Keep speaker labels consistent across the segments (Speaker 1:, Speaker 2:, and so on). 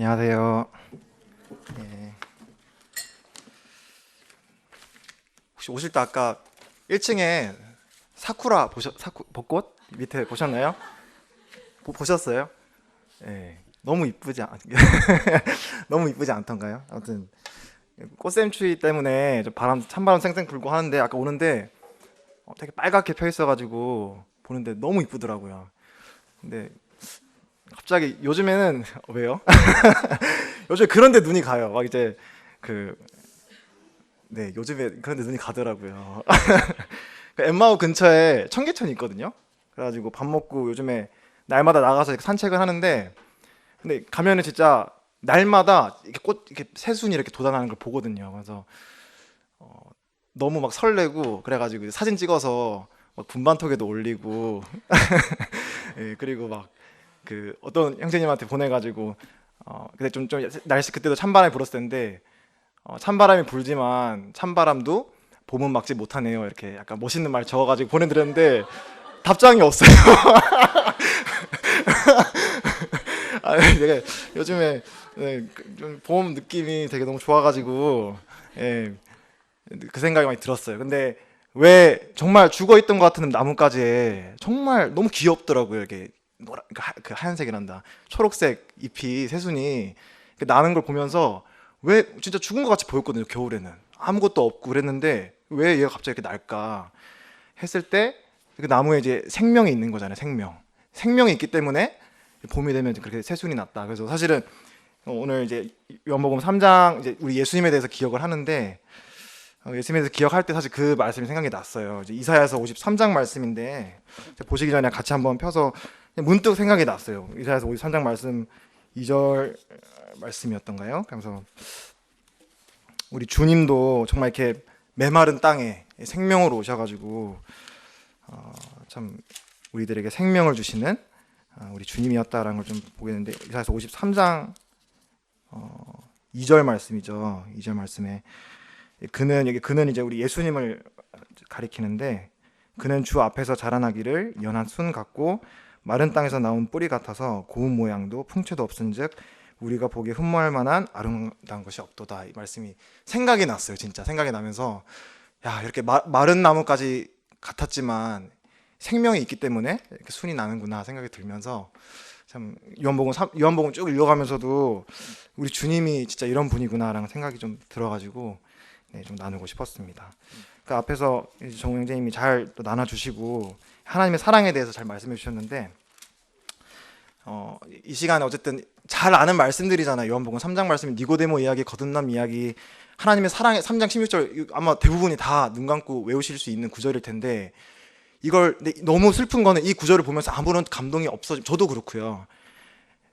Speaker 1: 안녕하세요. 혹시 오실 때 아까 1층에 사쿠라 벚꽃 밑에 보셨나요? 보셨어요? 예. 너무 이쁘지 너무 이쁘지 않던가요? 아무튼 꽃샘추위 때문에 좀 찬바람 쌩쌩 불고 하는데 아까 오는데 되게 빨갛게 펴 있어가지고 보는데 너무 이쁘더라고요. 근데 갑자기 요즘에는 왜요? 요즘 그런데 눈이 가요. 막 이제 그 네, 요즘에 그런데 눈이 가더라고요. 그 엠마오 근처에 청계천이 있거든요. 그래가지고 밥 먹고 요즘에 날마다 나가서 이렇게 산책을 하는데, 근데 가면은 진짜 날마다 이렇게 꽃 이렇게 새순이 이렇게 돋아나는 걸 보거든요. 그래서 너무 막 설레고 그래가지고 사진 찍어서 막 분반톡에도 올리고 예, 그리고 막 그 어떤 형제님한테 보내가지고 근데 좀 날씨 그때도 찬바람이 불었을 텐데 찬바람이 불지만 찬바람도 봄은 막지 못하네요. 이렇게 약간 멋있는 말 적어가지고 보내드렸는데 답장이 없어요. 아, 되게 요즘에 네, 좀 봄 느낌이 되게 너무 좋아가지고 예, 그 생각이 많이 들었어요. 근데 왜 정말 죽어 있던 것 같은 나뭇가지에 정말 너무 귀엽더라고요. 이게 그 하얀색이란다. 초록색 잎이 새순이 나는 걸 보면서 왜 진짜 죽은 것 같이 보였거든요. 겨울에는 아무것도 없고 그랬는데 왜 얘가 갑자기 이렇게 날까 했을 때 그 나무에 이제 생명이 있는 거잖아요. 생명이 있기 때문에 봄이 되면 그렇게 새순이 났다. 그래서 사실은 오늘 이제 요한복음 3장 이제 우리 예수님에 대해서 기억을 하는데 예수님에 대해서 기억할 때 사실 그 말씀이 생각이 났어요. 이제 이사야서 53장 말씀인데 보시기 전에 같이 한번 펴서 문득 생각이 났어요. 이사야서 53장 말씀 2절 말씀이었던가요? 그래서 우리 주님도 정말 이렇게 메마른 땅에 생명으로 오셔가지고 참 우리들에게 생명을 주시는 우리 주님이었다라는 걸 좀 보게 되는데 이사야서 53장 2절 말씀이죠. 2절 말씀에 그는 이제 우리 예수님을 가리키는데 그는 주 앞에서 자라나기를 연한 순 같고 마른 땅에서 나온 뿌리 같아서 고운 모양도 풍채도 없은즉 우리가 보기에 흠모할 만한 아름다운 것이 없도다. 이 말씀이 생각이 났어요. 진짜 생각이 나면서 야, 이렇게 마른 나무까지 같았지만 생명이 있기 때문에 이렇게 순이 나는구나 생각이 들면서 참 요한복음 쭉 읽어가면서도 우리 주님이 진짜 이런 분이구나라는 생각이 좀 들어가지고 네, 좀 나누고 싶었습니다. 그 앞에서 정 형제님이 잘 또 나눠주시고 하나님의 사랑에 대해서 잘 말씀해 주셨는데 이 시간에 어쨌든 잘 아는 말씀들이잖아요. 요한복음 3장 말씀, 니고데모 이야기, 거듭남 이야기, 하나님의 사랑의 3장 16절 아마 대부분이 다 눈 감고 외우실 수 있는 구절일 텐데 이걸 너무 슬픈 거는 이 구절을 보면서 아무런 감동이 없어지면 저도 그렇고요.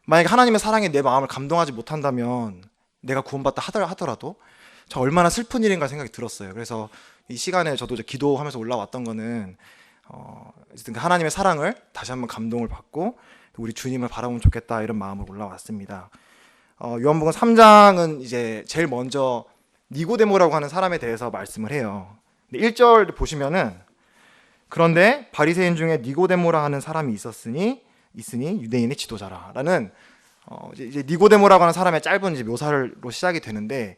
Speaker 1: 만약에 하나님의 사랑에 내 마음을 감동하지 못한다면 내가 구원받다 하더라도 저 얼마나 슬픈 일인가 생각이 들었어요. 그래서 이 시간에 저도 이제 기도하면서 올라왔던 거는 어쨌든 하나님의 사랑을 다시 한번 감동을 받고 우리 주님을 바라보면 좋겠다 이런 마음으로 올라왔습니다. 요한복음 3장은 이제 제일 먼저 니고데모라고 하는 사람에 대해서 말씀을 해요. 1절 보시면은 그런데 바리새인 중에 니고데모라 하는 사람이 있으니 유대인의 지도자라라는 이제 니고데모라고 하는 사람의 짧은 이제 묘사로 시작이 되는데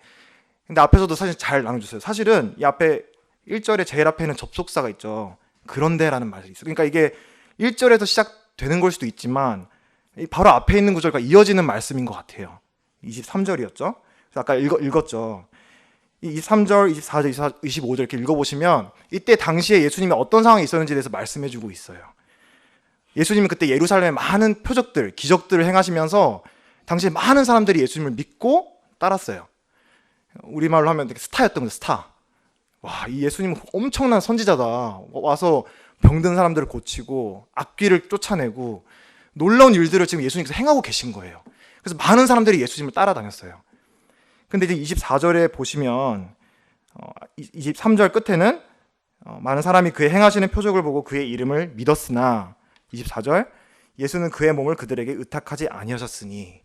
Speaker 1: 근데 앞에서도 사실 잘 나눠줬어요. 사실은 이 앞에 1절에 제일 앞에는 접속사가 있죠. 그런데라는 말이 있어요. 그러니까 이게 1절에서 시작되는 걸 수도 있지만 바로 앞에 있는 구절과 이어지는 말씀인 것 같아요. 23절이었죠. 그래서 아까 읽었죠. 이 23절, 24절, 25절 이렇게 읽어보시면 이때 당시에 예수님이 어떤 상황이 있었는지에 대해서 말씀해주고 있어요. 예수님은 그때 예루살렘에 많은 표적들, 기적들을 행하시면서 당시에 많은 사람들이 예수님을 믿고 따랐어요. 우리말로 하면 되게 스타였던 거죠. 스타. 와, 이 예수님은 엄청난 선지자다. 와서 병든 사람들을 고치고 악귀를 쫓아내고 놀라운 일들을 지금 예수님께서 행하고 계신 거예요. 그래서 많은 사람들이 예수님을 따라다녔어요. 근데 이제 24절에 보시면 23절 끝에는 많은 사람이 그의 행하시는 표적을 보고 그의 이름을 믿었으나 24절 예수는 그의 몸을 그들에게 의탁하지 아니하셨으니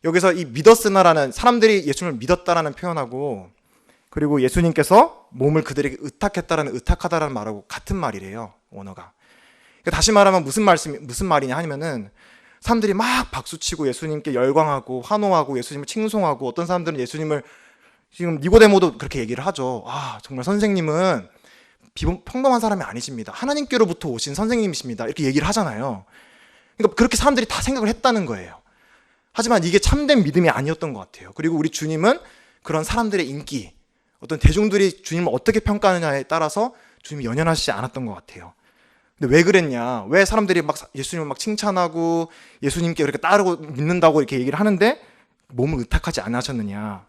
Speaker 1: 여기서 이 믿었으나라는 사람들이 예수님을 믿었다라는 표현하고 그리고 예수님께서 몸을 그들에게 의탁했다라는 의탁하다라는 말하고 같은 말이래요. 원어가. 그러니까 다시 말하면 무슨 말이냐 하면은 사람들이 막 박수치고 예수님께 열광하고 환호하고 예수님을 칭송하고, 어떤 사람들은 예수님을, 지금 니고데모도 그렇게 얘기를 하죠. 아, 정말 선생님은 평범한 사람이 아니십니다. 하나님께로부터 오신 선생님이십니다. 이렇게 얘기를 하잖아요. 그러니까 그렇게 사람들이 다 생각을 했다는 거예요. 하지만 이게 참된 믿음이 아니었던 것 같아요. 그리고 우리 주님은 그런 사람들의 인기, 어떤 대중들이 주님을 어떻게 평가하느냐에 따라서 주님이 연연하시지 않았던 것 같아요. 근데 왜 그랬냐? 왜 사람들이 막 예수님을 막 칭찬하고 예수님께 그렇게 따르고 믿는다고 이렇게 얘기를 하는데 몸을 의탁하지 않으셨느냐?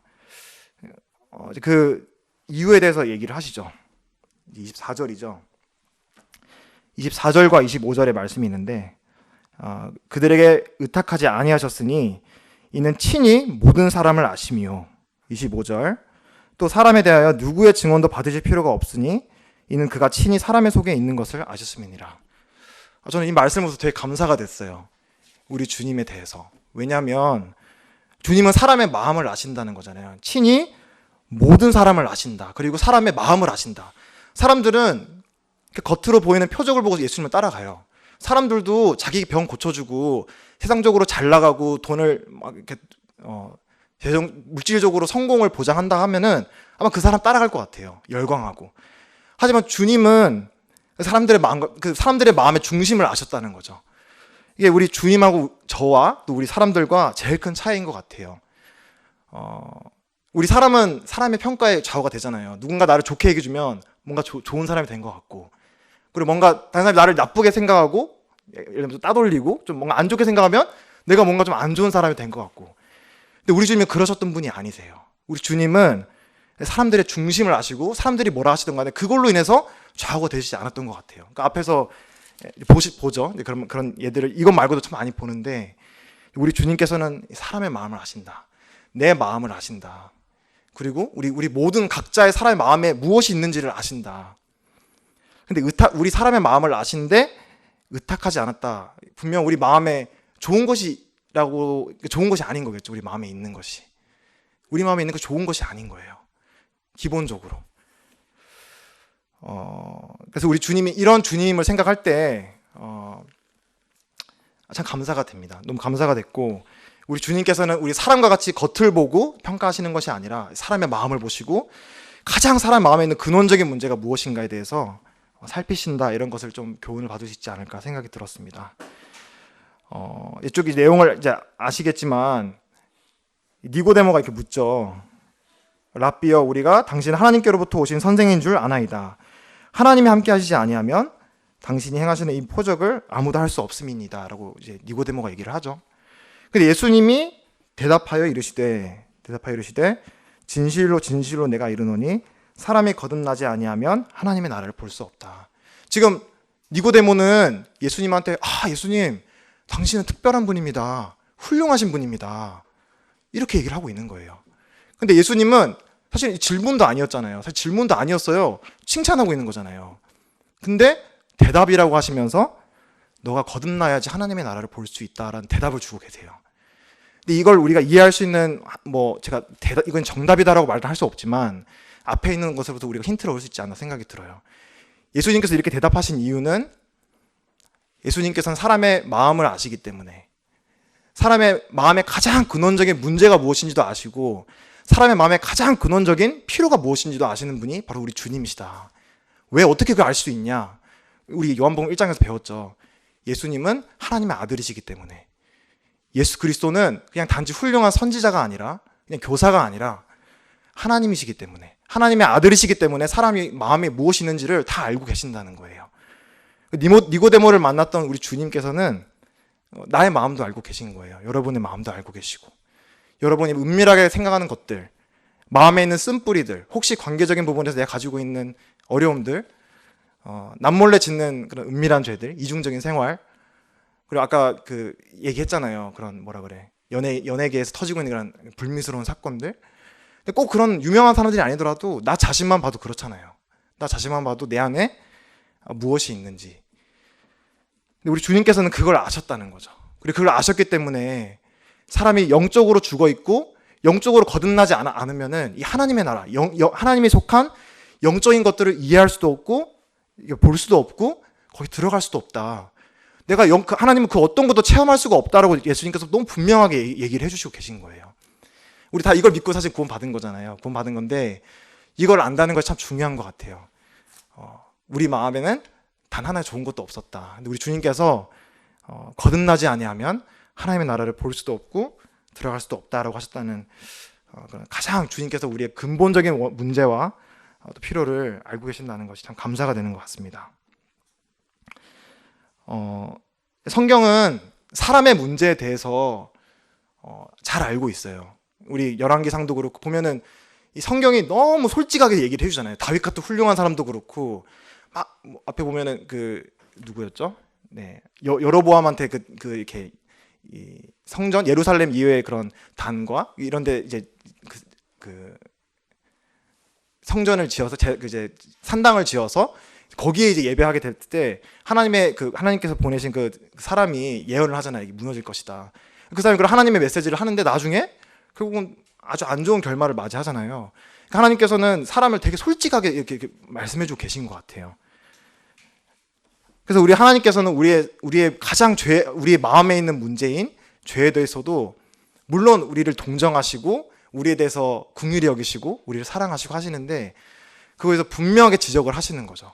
Speaker 1: 그 이유에 대해서 얘기를 하시죠. 24절이죠. 24절과 25절의 말씀이 있는데, 그들에게 의탁하지 아니하셨으니 이는 친히 모든 사람을 아심이요. 25절, 또 사람에 대하여 누구의 증언도 받으실 필요가 없으니 이는 그가 친히 사람의 속에 있는 것을 아셨음이니라. 저는 이 말씀을 보면서 되게 감사가 됐어요. 우리 주님에 대해서. 왜냐하면 주님은 사람의 마음을 아신다는 거잖아요. 친히 모든 사람을 아신다. 그리고 사람의 마음을 아신다. 사람들은 겉으로 보이는 표적을 보고 예수님을 따라가요. 사람들도 자기 병 고쳐주고 세상적으로 잘 나가고 돈을 막 이렇게 물질적으로 성공을 보장한다 하면은 아마 그 사람 따라갈 것 같아요. 열광하고. 하지만 주님은 사람들의 마음의 중심을 아셨다는 거죠. 이게 우리 주님하고 저와 또 우리 사람들과 제일 큰 차이인 것 같아요. 우리 사람은 사람의 평가에 좌우가 되잖아요. 누군가 나를 좋게 얘기해주면 뭔가 좋은 사람이 된 것 같고, 그리고 뭔가 다른 사람이 나를 나쁘게 생각하고, 예를 들면 따돌리고 좀 뭔가 안 좋게 생각하면 내가 뭔가 좀 안 좋은 사람이 된 것 같고. 근데 우리 주님은 그러셨던 분이 아니세요. 우리 주님은 사람들의 중심을 아시고 사람들이 뭐라 하시든 간에 그걸로 인해서 좌우가 되시지 않았던 것 같아요. 그러니까 앞에서 보죠. 그런 예들을 이것 말고도 참 많이 보는데, 우리 주님께서는 사람의 마음을 아신다. 내 마음을 아신다. 그리고 우리 모든 각자의 사람의 마음에 무엇이 있는지를 아신다. 근데 우리 사람의 마음을 아신데 의탁하지 않았다. 분명 우리 마음에 좋은 것이 아닌 거겠죠. 우리 마음에 있는 것이. 우리 마음에 있는 것이 좋은 것이 아닌 거예요. 기본적으로. 그래서 우리 주님이 이런 주님을 생각할 때 참 감사가 됩니다. 너무 감사가 됐고, 우리 주님께서는 우리 사람과 같이 겉을 보고 평가하시는 것이 아니라 사람의 마음을 보시고 가장 사람 마음에 있는 근원적인 문제가 무엇인가에 대해서 살피신다, 이런 것을 좀 교훈을 받을 수 있지 않을까 생각이 들었습니다. 이쪽 내용을 이제 아시겠지만 니고데모가 이렇게 묻죠. 랍비여, 우리가 당신 하나님께로부터 오신 선생인 줄 아나이다. 하나님이 함께 하시지 아니하면 당신이 행하시는 이 표적을 아무도 할 수 없음이니이다. 라고 이제 니고데모가 얘기를 하죠. 근데 예수님이 대답하여 이르시되 진실로 진실로 내가 이르노니 사람이 거듭나지 아니하면 하나님의 나라를 볼 수 없다. 지금 니고데모는 예수님한테 예수님, 당신은 특별한 분입니다. 훌륭하신 분입니다. 이렇게 얘기를 하고 있는 거예요. 근데 예수님은 사실 질문도 아니었잖아요. 사실 질문도 아니었어요. 칭찬하고 있는 거잖아요. 근데 대답이라고 하시면서 너가 거듭나야지 하나님의 나라를 볼 수 있다라는 대답을 주고 계세요. 근데 이걸 우리가 이해할 수 있는, 이건 정답이다라고 말도 할 수 없지만 앞에 있는 것으로부터 우리가 힌트를 얻을 수 있지 않나 생각이 들어요. 예수님께서 이렇게 대답하신 이유는 예수님께서는 사람의 마음을 아시기 때문에, 사람의 마음의 가장 근원적인 문제가 무엇인지도 아시고 사람의 마음의 가장 근원적인 필요가 무엇인지도 아시는 분이 바로 우리 주님이시다. 왜 어떻게 그걸 알 수 있냐? 우리 요한복음 1장에서 배웠죠. 예수님은 하나님의 아들이시기 때문에. 예수 그리스도는 그냥 단지 훌륭한 선지자가 아니라, 그냥 교사가 아니라 하나님이시기 때문에, 하나님의 아들이시기 때문에 사람이 마음에 무엇이 있는지를 다 알고 계신다는 거예요. 니고데모를 만났던 우리 주님께서는 나의 마음도 알고 계신 거예요. 여러분의 마음도 알고 계시고, 여러분이 은밀하게 생각하는 것들, 마음에 있는 쓴뿌리들, 혹시 관계적인 부분에서 내가 가지고 있는 어려움들, 남몰래 짓는 그런 은밀한 죄들, 이중적인 생활, 그리고 아까 얘기했잖아요. 그런 연예계에서 터지고 있는 그런 불미스러운 사건들. 근데 꼭 그런 유명한 사람들이 아니더라도 나 자신만 봐도 그렇잖아요. 나 자신만 봐도 내 안에 무엇이 있는지. 근데 우리 주님께서는 그걸 아셨다는 거죠. 그리고 그걸 아셨기 때문에 사람이 영적으로 죽어 있고 영적으로 거듭나지 않으면은 이 하나님의 나라, 하나님이 속한 영적인 것들을 이해할 수도 없고 볼 수도 없고 거기 들어갈 수도 없다. 하나님은 그 어떤 것도 체험할 수가 없다라고 예수님께서 너무 분명하게 얘기를 해주시고 계신 거예요. 우리 다 이걸 믿고 사실 구원 받은 거잖아요. 구원 받은 건데 이걸 안다는 것이 참 중요한 것 같아요. 우리 마음에는 단 하나의 좋은 것도 없었다. 근데 우리 주님께서 거듭나지 아니하면 하나님의 나라를 볼 수도 없고 들어갈 수도 없다라고 하셨다는 가장 주님께서 우리의 근본적인 문제와 또 필요를 알고 계신다는 것이 참 감사가 되는 것 같습니다. 성경은 사람의 문제에 대해서 잘 알고 있어요. 우리 열왕기상도 그렇고 보면은 이 성경이 너무 솔직하게 얘기를 해주잖아요. 다윗 같은 훌륭한 사람도 그렇고 막 앞에 보면은 누구였죠? 네, 여로보암한테 이렇게 이 성전 예루살렘 이외의 그런 단과 이런데 이제 성전을 지어서 이제 산당을 지어서 거기에 이제 예배하게 될 때 하나님께서 보내신 그 사람이 예언을 하잖아요. 이게 무너질 것이다. 그 사람이 그 하나님의 메시지를 하는데 나중에 결국은 아주 안 좋은 결말을 맞이하잖아요. 그러니까 하나님께서는 사람을 되게 솔직하게 이렇게 말씀해주고 계신 것 같아요. 그래서 우리 하나님께서는 우리의 가장 우리의 마음에 있는 문제인 죄에 대해서도 물론 우리를 동정하시고 우리에 대해서 긍휼히 여기시고 우리를 사랑하시고 하시는데 그거에서 분명하게 지적을 하시는 거죠.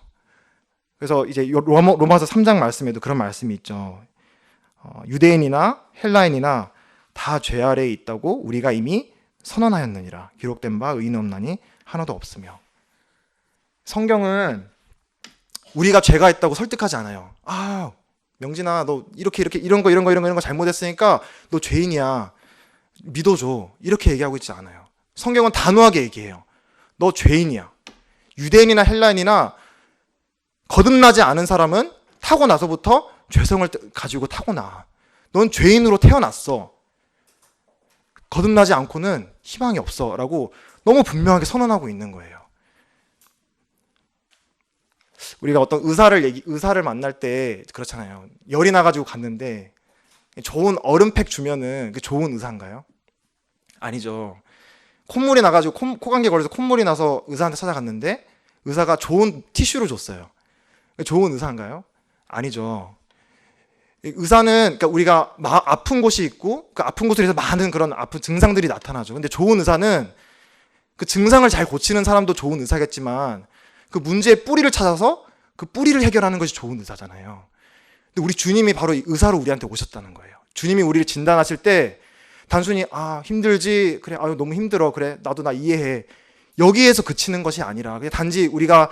Speaker 1: 그래서 이제 로마서 3장 말씀에도 그런 말씀이 있죠. 유대인이나 헬라인이나 다 죄 아래에 있다고 우리가 이미 선언하였느니라. 기록된 바 의인 없나니 하나도 없으며. 성경은 우리가 죄가 있다고 설득하지 않아요. 명진아, 너 이렇게 이런 거 잘못했으니까 너 죄인이야. 믿어줘. 이렇게 얘기하고 있지 않아요. 성경은 단호하게 얘기해요. 너 죄인이야. 유대인이나 헬라인이나 거듭나지 않은 사람은 타고나서부터 죄성을 가지고 타고나. 넌 죄인으로 태어났어. 거듭나지 않고는 희망이 없어. 라고 너무 분명하게 선언하고 있는 거예요. 우리가 어떤 의사를 만날 때 그렇잖아요. 열이 나가지고 갔는데 좋은 얼음팩 주면은 그 좋은 의사인가요? 아니죠. 콧물이 나가지고 코감기 걸려서 콧물이 나서 의사한테 찾아갔는데 의사가 좋은 티슈를 줬어요. 좋은 의사인가요? 아니죠. 의사는 그러니까 우리가 아픈 곳이 있고 그 아픈 곳에서 많은 그런 아픈 증상들이 나타나죠. 근데 좋은 의사는 그 증상을 잘 고치는 사람도 좋은 의사겠지만 그 문제의 뿌리를 찾아서 그 뿌리를 해결하는 것이 좋은 의사잖아요. 근데 우리 주님이 바로 이 의사로 우리한테 오셨다는 거예요. 주님이 우리를 진단하실 때 단순히 힘들지 그래 너무 힘들어 그래 나도 나 이해해 여기에서 그치는 것이 아니라 그냥 단지 우리가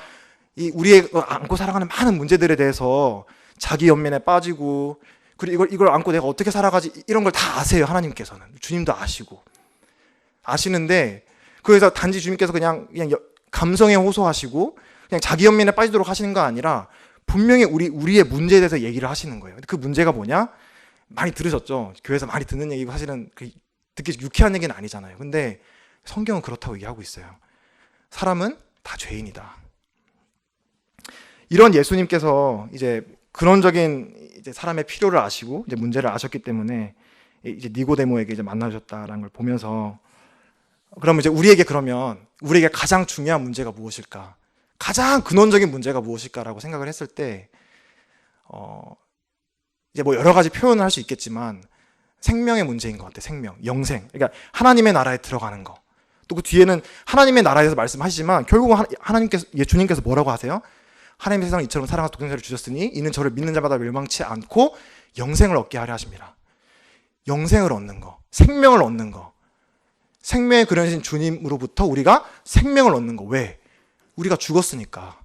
Speaker 1: 우리의 안고 살아가는 많은 문제들에 대해서 자기 연민에 빠지고 그리고 이걸 안고 내가 어떻게 살아가지 이런 걸 다 아세요. 하나님께서는 주님도 아시는데 그래서 단지 주님께서 그냥 감성에 호소하시고 그냥 자기 연민에 빠지도록 하시는 거 아니라 분명히 우리의 문제에 대해서 얘기를 하시는 거예요. 그 문제가 뭐냐? 많이 들으셨죠? 교회에서 많이 듣는 얘기고 사실은 듣기 유쾌한 얘기는 아니잖아요. 근데 성경은 그렇다고 얘기하고 있어요. 사람은 다 죄인이다. 이런 예수님께서 이제 근원적인 이제 사람의 필요를 아시고 이제 문제를 아셨기 때문에 이제 니고데모에게 이제 만나셨다라는 걸 보면서 그러면 이제 우리에게 가장 중요한 문제가 무엇일까? 가장 근원적인 문제가 무엇일까라고 생각을 했을 때 이제 뭐 여러 가지 표현을 할 수 있겠지만 생명의 문제인 것 같아요. 생명, 영생. 그러니까 하나님의 나라에 들어가는 거. 또 그 뒤에는 하나님의 나라에서 말씀하시지만 결국은 주님께서 뭐라고 하세요? 하나님의 세상을 이처럼 사랑하사 독생자를 주셨으니 이는 저를 믿는 자마다 멸망치 않고 영생을 얻게 하려 하십니다. 영생을 얻는 거, 생명을 얻는 거. 생명의 근원이신 주님으로부터 우리가 생명을 얻는 거. 왜? 우리가 죽었으니까.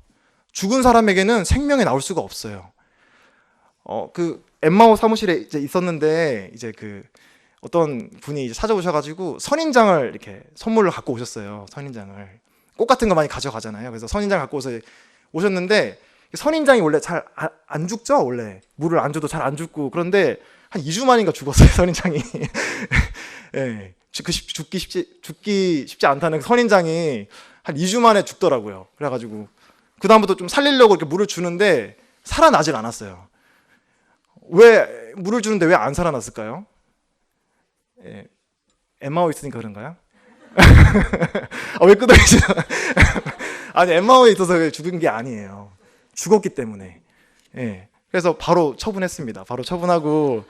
Speaker 1: 죽은 사람에게는 생명이 나올 수가 없어요. 엠마오 사무실에 이제 있었는데 이제 어떤 분이 이제 찾아오셔가지고 선인장을 이렇게 선물로 갖고 오셨어요. 선인장을 꽃 같은 거 많이 가져가잖아요. 그래서 선인장 갖고 오셨는데 선인장이 원래 잘 안 죽죠. 원래 물을 안 줘도 잘 안 죽고 그런데 한 2주 만인가 죽었어요. 선인장이. 네. 죽기 쉽지 않다는 선인장이 한 2주 만에 죽더라고요. 그래가지고 그다음부터 좀 살리려고 이렇게 물을 주는데 살아나질 않았어요. 왜 물을 주는데 왜 안 살아났을까요? 예, 엠마오에 있으니까 그런가요? 왜 끄덕이시죠? 아니 엠마오에 있어서 죽은 게 아니에요. 죽었기 때문에. 예. 그래서 바로 처분했습니다. 바로 처분하고,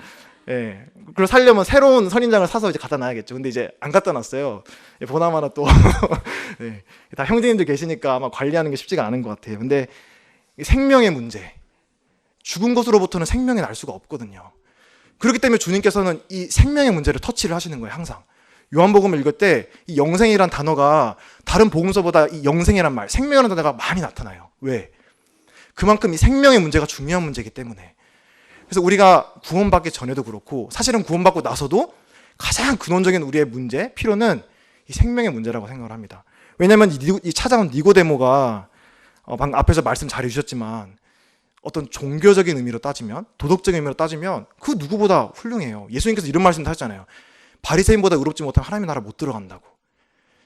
Speaker 1: 예. 그리고 살려면 새로운 선인장을 사서 이제 갖다 놔야겠죠. 근데 이제 안 갖다 놨어요. 예, 보나마나 또 예, 다 형제님들 계시니까 아마 관리하는 게 쉽지가 않은 것 같아요. 근데 생명의 문제, 죽은 것으로부터는 생명이 날 수가 없거든요. 그렇기 때문에 주님께서는 이 생명의 문제를 터치를 하시는 거예요. 항상 요한복음을 읽을 때 이 영생이란 단어가 다른 복음서보다 이 영생이란 말, 생명이라는 단어가 많이 나타나요. 왜? 그만큼 이 생명의 문제가 중요한 문제이기 때문에. 그래서 우리가 구원받기 전에도 그렇고 사실은 구원받고 나서도 가장 근원적인 우리의 문제, 필요는 이 생명의 문제라고 생각을 합니다. 왜냐하면 이 찾아온 니고데모가 방금 앞에서 말씀 잘 해주셨지만 어떤 종교적인 의미로 따지면, 도덕적인 의미로 따지면 그 누구보다 훌륭해요. 예수님께서 이런 말씀도 하셨잖아요. 바리새인보다 의롭지 못하면 하나님의 나라 못 들어간다고.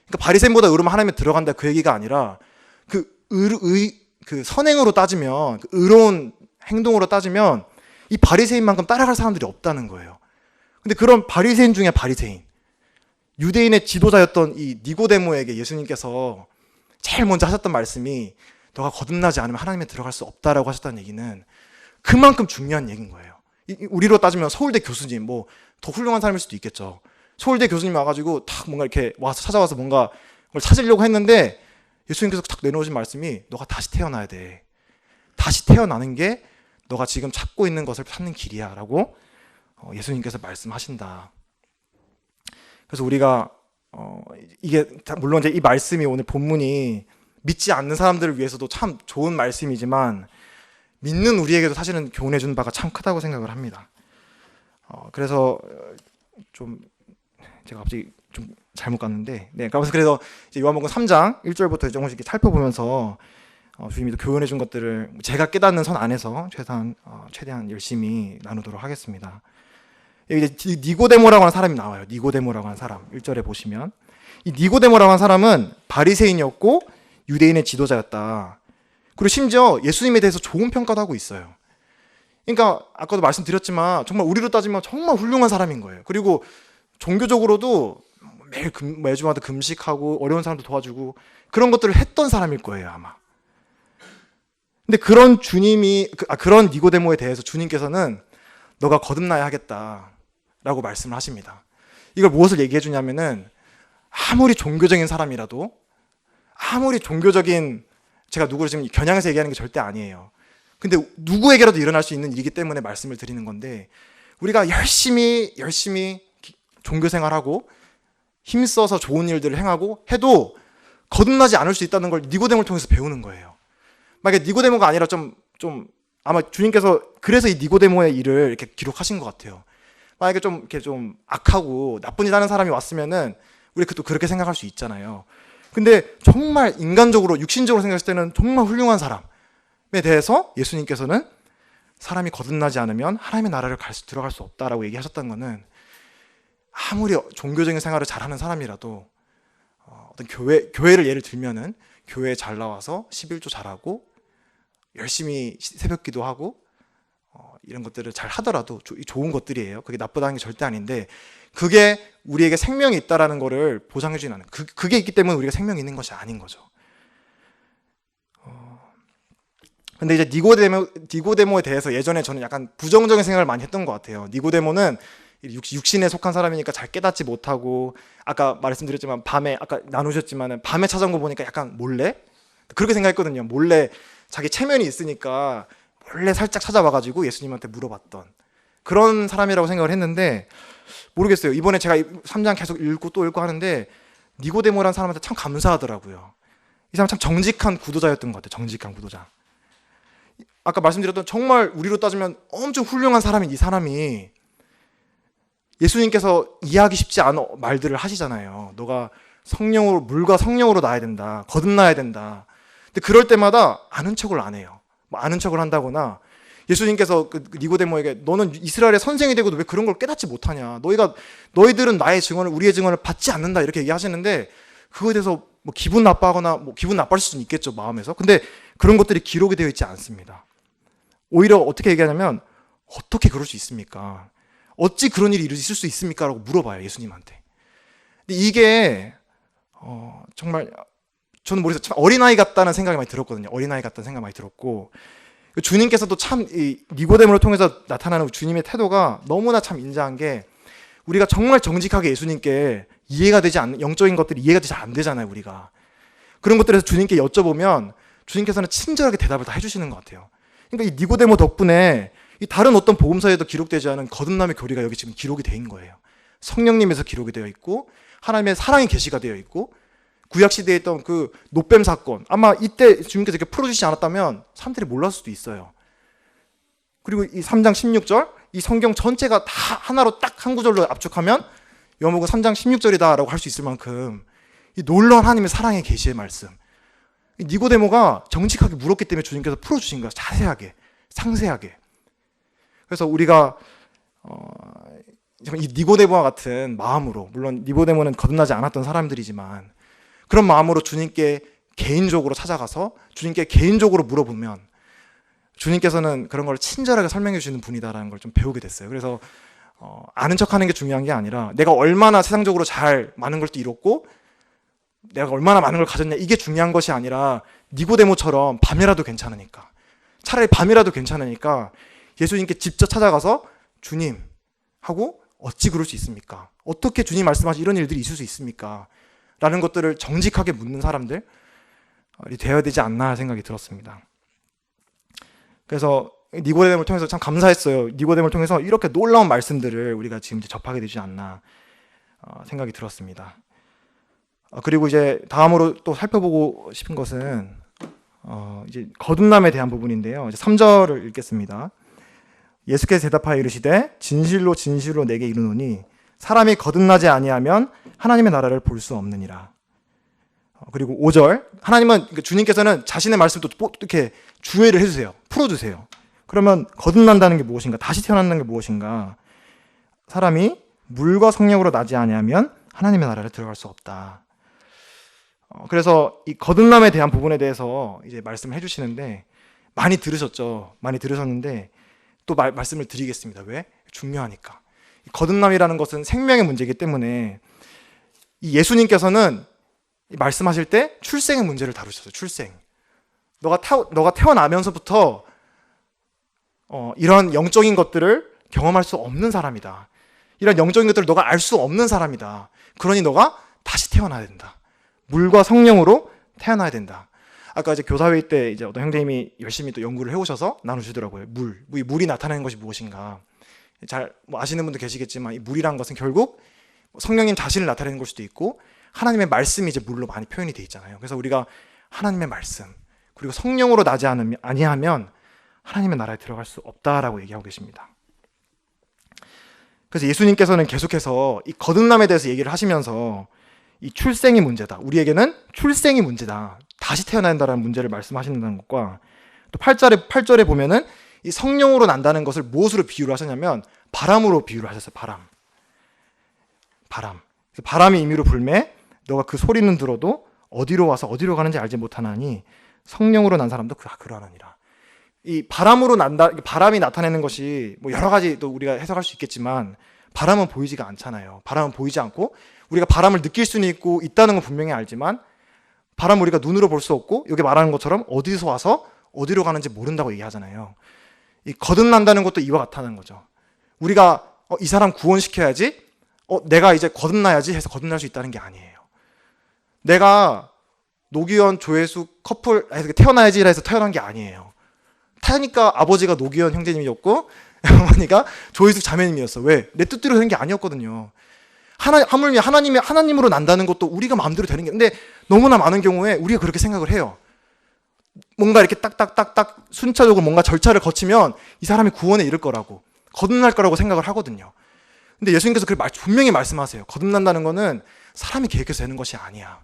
Speaker 1: 그러니까 바리새인보다 의로우면 하나님에 들어간다 그 얘기가 아니라 그 선행으로 따지면, 그 의로운 행동으로 따지면 이 바리새인만큼 따라갈 사람들이 없다는 거예요. 근데 그런 바리새인 중에 바리새인, 유대인의 지도자였던 이 니고데모에게 예수님께서 제일 먼저 하셨던 말씀이 너가 거듭나지 않으면 하나님에 들어갈 수 없다라고 하셨다는 얘기는 그만큼 중요한 얘기인 거예요. 우리로 따지면 서울대 교수님, 뭐 더 훌륭한 사람일 수도 있겠죠. 서울대 교수님 와가지고 딱 뭔가 이렇게 와서 찾아와서 뭔가 그걸 찾으려고 했는데 예수님께서 딱 내놓으신 말씀이 너가 다시 태어나야 돼. 다시 태어나는 게 너가 지금 찾고 있는 것을 찾는 길이야 라고 예수님께서 말씀하신다. 그래서 우리가 이게 물론 이제 이 말씀이 오늘 본문이 믿지 않는 사람들을 위해서도 참 좋은 말씀이지만 믿는 우리에게도 사실은 교훈해 주는 바가 참 크다고 생각을 합니다. 그래서 좀 제가 갑자기 좀 잘못 갔는데, 네, 그래서 이제 요한복음 3장 1절부터 조금씩 이렇게 살펴보면서 주님이 또 교훈해 준 것들을 제가 깨닫는 선 안에서 최대한 열심히 나누도록 하겠습니다. 여기 이제 니고데모라고 하는 사람이 나와요. 니고데모라고 하는 사람 1절에 보시면 이 니고데모라고 하는 사람은 바리새인이었고 유대인의 지도자였다. 그리고 심지어 예수님에 대해서 좋은 평가도 하고 있어요. 그러니까 아까도 말씀드렸지만 정말 우리로 따지면 정말 훌륭한 사람인 거예요. 그리고 종교적으로도 매주마다 금식하고 어려운 사람도 도와주고 그런 것들을 했던 사람일 거예요, 아마. 근데 그런 그런 니고데모에 대해서 주님께서는 너가 거듭나야 하겠다라고 말씀을 하십니다. 이걸 무엇을 얘기해 주냐면은 아무리 종교적인 사람이라도, 아무리 종교적인, 제가 누구를 지금 겨냥해서 얘기하는 게 절대 아니에요. 근데 누구에게라도 일어날 수 있는 일이기 때문에 말씀을 드리는 건데, 우리가 열심히 종교생활하고 힘써서 좋은 일들을 행하고 해도 거듭나지 않을 수 있다는 걸 니고데모를 통해서 배우는 거예요. 만약에 니고데모가 아니라 좀 아마 주님께서 그래서 이 니고데모의 일을 이렇게 기록하신 것 같아요. 만약에 좀 이렇게 좀 악하고 나쁜 일 하는 사람이 왔으면은 우리 또 그렇게 생각할 수 있잖아요. 근데 정말 인간적으로, 육신적으로 생각했을 때는 정말 훌륭한 사람에 대해서 예수님께서는 사람이 거듭나지 않으면 하나님의 나라를 들어갈 수 없다라고 얘기하셨다는 것은 아무리 종교적인 생활을 잘하는 사람이라도 어떤 교회를 예를 들면은 교회에 잘 나와서 11조 잘하고 열심히 새벽 기도하고 이런 것들을 잘 하더라도 좋은 것들이에요. 그게 나쁘다는 게 절대 아닌데 그게 우리에게 생명이 있다라는 거를 보장해 주진 않아요. 그게 있기 때문에 우리가 생명이 있는 것이 아닌 거죠. 근데 이제 니고데모에 대해서 예전에 저는 약간 부정적인 생각을 많이 했던 것 같아요. 니고데모는 육신에 속한 사람이니까 잘 깨닫지 못하고, 아까 말씀드렸지만 아까 나누셨지만 밤에 찾아온 거 보니까 약간 몰래 그렇게 생각했거든요. 몰래 자기 체면이 있으니까 몰래 살짝 찾아와가지고 예수님한테 물어봤던 그런 사람이라고 생각을 했는데, 모르겠어요. 이번에 제가 3장 계속 읽고 또 읽고 하는데 니고데모라는 사람한테 참 감사하더라고요. 이 사람 참 정직한 구도자였던 것 같아요. 정직한 구도자. 아까 말씀드렸던 정말 우리로 따지면 엄청 훌륭한 사람인 이 사람이 예수님께서 이해하기 쉽지 않은 말들을 하시잖아요. 너가 물과 성령으로 나야 된다. 거듭나야 된다. 근데 그럴 때마다 아는 척을 안 해요. 아는 척을 한다거나, 예수님께서 니고데모에게 너는 이스라엘의 선생이 되고도 왜 그런 걸 깨닫지 못하냐. 너희들은 나의 증언을, 우리의 증언을 받지 않는다. 이렇게 얘기하시는데 그거에 대해서 뭐 기분 나빠하거나 기분 나빠할 수는 있겠죠, 마음에서. 근데 그런 것들이 기록이 되어 있지 않습니다. 오히려 어떻게 얘기하냐면 어떻게 그럴 수 있습니까? 어찌 그런 일이 있을 수 있습니까? 라고 물어봐요, 예수님한테. 근데 이게 정말 저는 모르겠어요. 참 어린아이 같다는 생각이 많이 들었거든요. 어린아이 같다는 생각이 많이 들었고, 주님께서도 참 이 니고데모를 통해서 나타나는 주님의 태도가 너무나 참 인자한 게, 우리가 정말 정직하게 예수님께 이해가 되지 않는 영적인 것들이 이해가 잘 안 되잖아요, 우리가. 그런 것들에서 주님께 여쭤보면 주님께서는 친절하게 대답을 다 해주시는 것 같아요. 그러니까 이 니고데모 덕분에 이 다른 어떤 복음서에도 기록되지 않은 거듭남의 교리가 여기 지금 기록이 된 거예요. 성령님에서 기록이 되어 있고, 하나님의 사랑이 계시가 되어 있고, 구약 시대에 있던 그 노뱀 사건, 아마 이때 주님께서 이렇게 풀어주시지 않았다면 사람들이 몰랐을 수도 있어요. 그리고 이 3장 16절, 이 성경 전체가 다 하나로 딱 한 구절로 압축하면 요한복음 3장 16절이다라고 할 수 있을 만큼 이 놀라운 하나님의 사랑의 계시의 말씀, 니고데모가 정직하게 물었기 때문에 주님께서 풀어주신 거예요. 자세하게, 상세하게. 그래서 우리가 이 니고데모와 같은 마음으로, 물론 니고데모는 거듭나지 않았던 사람들이지만 그런 마음으로 주님께 개인적으로 찾아가서 주님께 개인적으로 물어보면 주님께서는 그런 걸 친절하게 설명해 주시는 분이다라는 걸 좀 배우게 됐어요. 그래서 아는 척하는 게 중요한 게 아니라 내가 얼마나 세상적으로 잘 많은 걸 또 이뤘고 내가 얼마나 많은 걸 가졌냐, 이게 중요한 것이 아니라 니고데모처럼 밤이라도 괜찮으니까, 차라리 밤이라도 괜찮으니까 예수님께 직접 찾아가서 주님 하고, 어찌 그럴 수 있습니까? 어떻게 주님 말씀하신 이런 일들이 있을 수 있습니까? 라는 것들을 정직하게 묻는 사람들이 되어야 되지 않나 생각이 들었습니다. 그래서 니고데모를 통해서 참 감사했어요. 니고데모를 통해서 이렇게 놀라운 말씀들을 우리가 지금 접하게 되지 않나 생각이 들었습니다. 그리고 이제 다음으로 또 살펴보고 싶은 것은 이제 거듭남에 대한 부분인데요. 이제 3절을 읽겠습니다. 예수께서 대답하여 이르시되 진실로 진실로 내게 이르노니 사람이 거듭나지 아니하면 하나님의 나라를 볼 수 없느니라. 그리고 5절, 하나님은, 주님께서는 자신의 말씀을 또 이렇게 주의를 해주세요. 풀어주세요. 그러면 거듭난다는 게 무엇인가? 다시 태어난다는 게 무엇인가? 사람이 물과 성령으로 나지 아니하면 하나님의 나라를 들어갈 수 없다. 그래서 이 거듭남에 대한 부분에 대해서 이제 말씀을 해주시는데, 많이 들으셨죠? 많이 들으셨는데 또 말씀을 드리겠습니다. 왜? 중요하니까. 거듭남이라는 것은 생명의 문제이기 때문에 이 예수님께서는 말씀하실 때 출생의 문제를 다루셨어요. 출생. 너가 태어나면서부터 이런 영적인 것들을 경험할 수 없는 사람이다. 이런 영적인 것들을 너가 알 수 없는 사람이다. 그러니 너가 다시 태어나야 된다. 물과 성령으로 태어나야 된다. 아까 이제 교사회의 때 이제 어떤 형제님이 열심히 또 연구를 해오셔서 나누시더라고요. 물이 나타내는 것이 무엇인가. 잘 아시는 분도 계시겠지만 이 물이란 것은 결국 성령님 자신을 나타내는 걸 수도 있고, 하나님의 말씀이 이제 물로 많이 표현이 돼 있잖아요. 그래서 우리가 하나님의 말씀 그리고 성령으로 나지 아니하면 하나님의 나라에 들어갈 수 없다라고 얘기하고 계십니다. 그래서 예수님께서는 계속해서 이 거듭남에 대해서 얘기를 하시면서 이 출생이 문제다, 우리에게는 출생이 문제다, 다시 태어나야 한다는 문제를 말씀하시는 것과, 또 8절에 보면은 이 성령으로 난다는 것을 무엇으로 비유를 하셨냐면 바람으로 비유를 하셨어요. 바람이 임의로 불매 너가 그 소리는 들어도 어디로 와서 어디로 가는지 알지 못하나니 성령으로 난 사람도 그러하느니라. 이 바람으로 난다, 바람이 나타내는 것이 뭐 여러 가지 또 우리가 해석할 수 있겠지만 바람은 보이지가 않잖아요. 바람은 보이지 않고 우리가 바람을 느낄 수는 있다는 건 분명히 알지만 바람을 우리가 눈으로 볼 수 없고 여기 말하는 것처럼 어디서 와서 어디로 가는지 모른다고 얘기하잖아요. 이 거듭난다는 것도 이와 같다는 거죠. 우리가 이 사람 구원시켜야지, 내가 이제 거듭나야지 해서 거듭날 수 있다는 게 아니에요. 내가 노기현, 조회수 커플 해서 태어나야지 해서 태어난 게 아니에요. 타니까 아버지가 노기현 형제님이었고 어머니가 조회수 자매님이었어. 왜? 내 뜻대로 되는 게 아니었거든요. 하물며 하나님으로 난다는 것도 우리가 마음대로 되는 게, 근데 너무나 많은 경우에 우리가 그렇게 생각을 해요. 뭔가 이렇게 딱딱딱딱 순차적으로 뭔가 절차를 거치면 이 사람이 구원에 이를 거라고, 거듭날 거라고 생각을 하거든요. 근데 예수님께서 분명히 말씀하세요. 거듭난다는 거는 사람이 계획해서 되는 것이 아니야.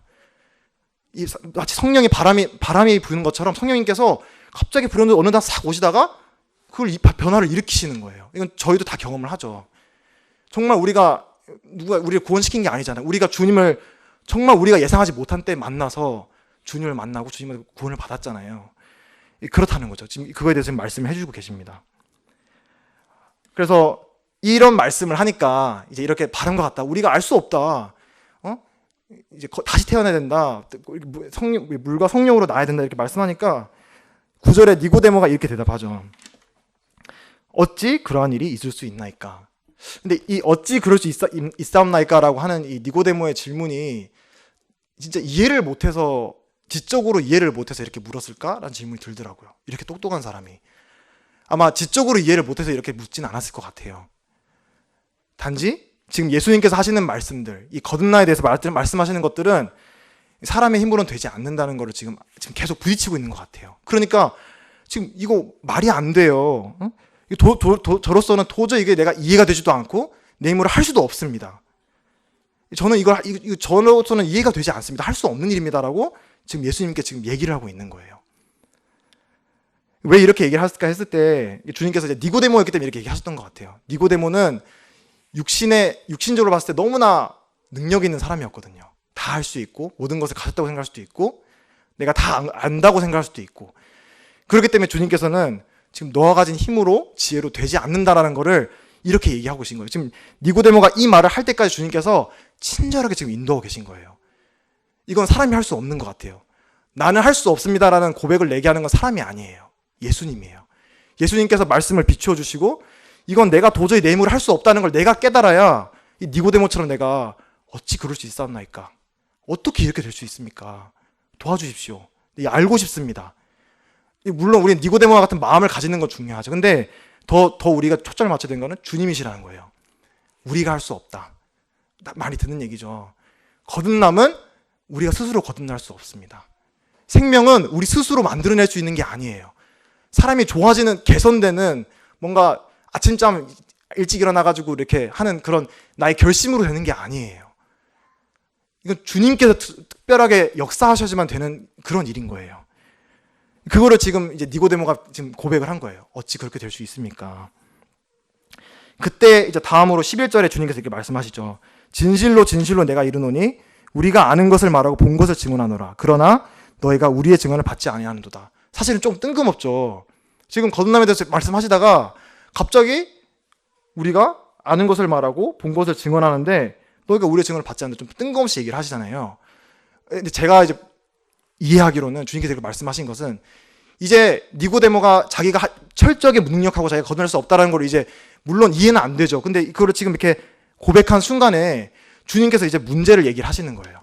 Speaker 1: 마치 성령이 바람이 부는 것처럼 성령님께서 갑자기 불현듯 어느 날 싹 오시다가 그걸 변화를 일으키시는 거예요. 이건 저희도 다 경험을 하죠. 정말 누가 우리를 구원시킨 게 아니잖아요. 우리가 주님을 정말 우리가 예상하지 못한 때 만나서 주님을 만나고 주님의 구원을 받았잖아요. 그렇다는 거죠. 지금 그거에 대해서 말씀을 해주고 계십니다. 그래서 이런 말씀을 하니까 이제 이렇게 바람과 같다, 우리가 알 수 없다, 이제 다시 태어나야 된다, 물과 성령으로 나야 된다 이렇게 말씀하니까 9절에 니고데모가 이렇게 대답하죠. 어찌 그러한 일이 있을 수 있나이까. 근데 이 어찌 그럴 수 있사옵나이까라고 하는 이 니고데모의 질문이 진짜 이해를 못해서, 지적으로 이해를 못해서 이렇게 물었을까라는 질문이 들더라고요. 이렇게 똑똑한 사람이 아마 지적으로 이해를 못해서 이렇게 묻진 않았을 것 같아요. 단지 지금 예수님께서 하시는 말씀들, 이 거듭나에 대해서 말씀하시는 것들은 사람의 힘으로는 되지 않는다는 거를 지금 계속 부딪히고 있는 것 같아요. 그러니까 지금 이거 말이 안 돼요. 저로서는 도저히 이게 내가 이해가 되지도 않고 내 힘으로 할 수도 없습니다. 저는 저로서는 이해가 되지 않습니다. 할 수 없는 일입니다라고 지금 예수님께 지금 얘기를 하고 있는 거예요. 왜 이렇게 얘기를 할까 했을 때 주님께서 이제 니고데모였기 때문에 이렇게 얘기하셨던 것 같아요. 니고데모는 육신적으로 봤을 때 너무나 능력 있는 사람이었거든요. 다 할 수 있고 모든 것을 가졌다고 생각할 수도 있고 내가 다 안다고 생각할 수도 있고, 그렇기 때문에 주님께서는 지금 너가 가진 힘으로 지혜로 되지 않는다라는 거를 이렇게 얘기하고 계신 거예요. 지금 니고데모가 이 말을 할 때까지 주님께서 친절하게 지금 인도하고 계신 거예요. 이건 사람이 할 수 없는 것 같아요. 나는 할 수 없습니다라는 고백을 내게 하는 건 사람이 아니에요. 예수님이에요. 예수님께서 말씀을 비추어 주시고 이건 내가 도저히 내 힘으로 할 수 없다는 걸 내가 깨달아야 이 니고데모처럼 내가 어찌 그럴 수 있었나이까, 어떻게 이렇게 될 수 있습니까, 도와주십시오, 알고 싶습니다. 물론 우리는 니고데모와 같은 마음을 가지는 건 중요하죠. 근데 더 우리가 초점을 맞춰야 되는 거는 주님이시라는 거예요. 우리가 할 수 없다. 많이 듣는 얘기죠. 거듭남은 우리가 스스로 거듭날 수 없습니다. 생명은 우리 스스로 만들어낼 수 있는 게 아니에요. 사람이 좋아지는, 개선되는, 뭔가 아침잠 일찍 일어나가지고 이렇게 하는 그런 나의 결심으로 되는 게 아니에요. 이건 주님께서 특별하게 역사하셔야지만 되는 그런 일인 거예요. 그거를 지금 이제 니고데모가 지금 고백을 한 거예요. 어찌 그렇게 될 수 있습니까? 그때 이제 다음으로 11절에 주님께서 이렇게 말씀하시죠. 진실로 진실로 내가 이르노니 우리가 아는 것을 말하고 본 것을 증언하노라. 그러나 너희가 우리의 증언을 받지 아니하는도다. 사실은 좀 뜬금없죠. 지금 거듭남에 대해서 말씀하시다가 갑자기 우리가 아는 것을 말하고 본 것을 증언하는데 너희가 우리의 증언을 받지 않는다. 좀 뜬금없이 얘기를 하시잖아요. 근데 제가 이제 이해하기로는 주님께서 이렇게 말씀하신 것은 이제 니고데모가 자기가 철저하게 무능력하고 자기가 거듭날 수 없다는 걸 이제 물론 이해는 안 되죠. 근데 그거를 지금 이렇게 고백한 순간에 주님께서 이제 문제를 얘기를 하시는 거예요.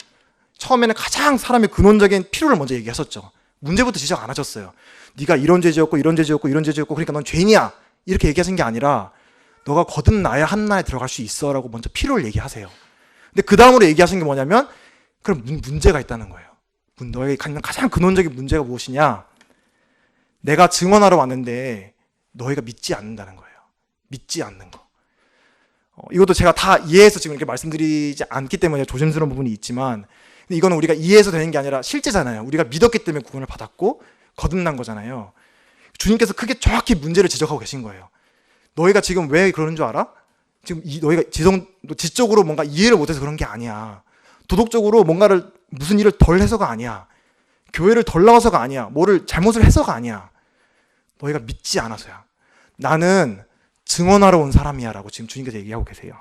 Speaker 1: 처음에는 가장 사람의 근원적인 필요를 먼저 얘기하셨죠. 문제부터 지적 안 하셨어요. 네가 이런 죄 지었고 이런 죄 지었고 이런 죄 지었고 그러니까 넌 죄인이야, 이렇게 얘기하신 게 아니라 너가 거듭나야 한나에 들어갈 수 있어 라고 먼저 필요를 얘기하세요. 근데 그 다음으로 얘기하신 게 뭐냐면 그럼 문제가 있다는 거예요. 너에게 가장 근원적인 문제가 무엇이냐? 내가 증언하러 왔는데 너희가 믿지 않는다는 거예요. 믿지 않는 거. 이것도 제가 다 이해해서 지금 이렇게 말씀드리지 않기 때문에 조심스러운 부분이 있지만, 근데 이거는 우리가 이해해서 되는 게 아니라 실제잖아요. 우리가 믿었기 때문에 구원을 받았고 거듭난 거잖아요. 주님께서 크게 정확히 문제를 지적하고 계신 거예요. 너희가 지금 왜 그러는 줄 알아? 지금 너희가 지적으로 뭔가 이해를 못해서 그런 게 아니야. 도덕적으로 뭔가를 무슨 일을 덜 해서가 아니야. 교회를 덜 나와서가 아니야. 뭐를 잘못을 해서가 아니야. 너희가 믿지 않아서야. 나는 증언하러 온 사람이야 라고 지금 주님께서 얘기하고 계세요.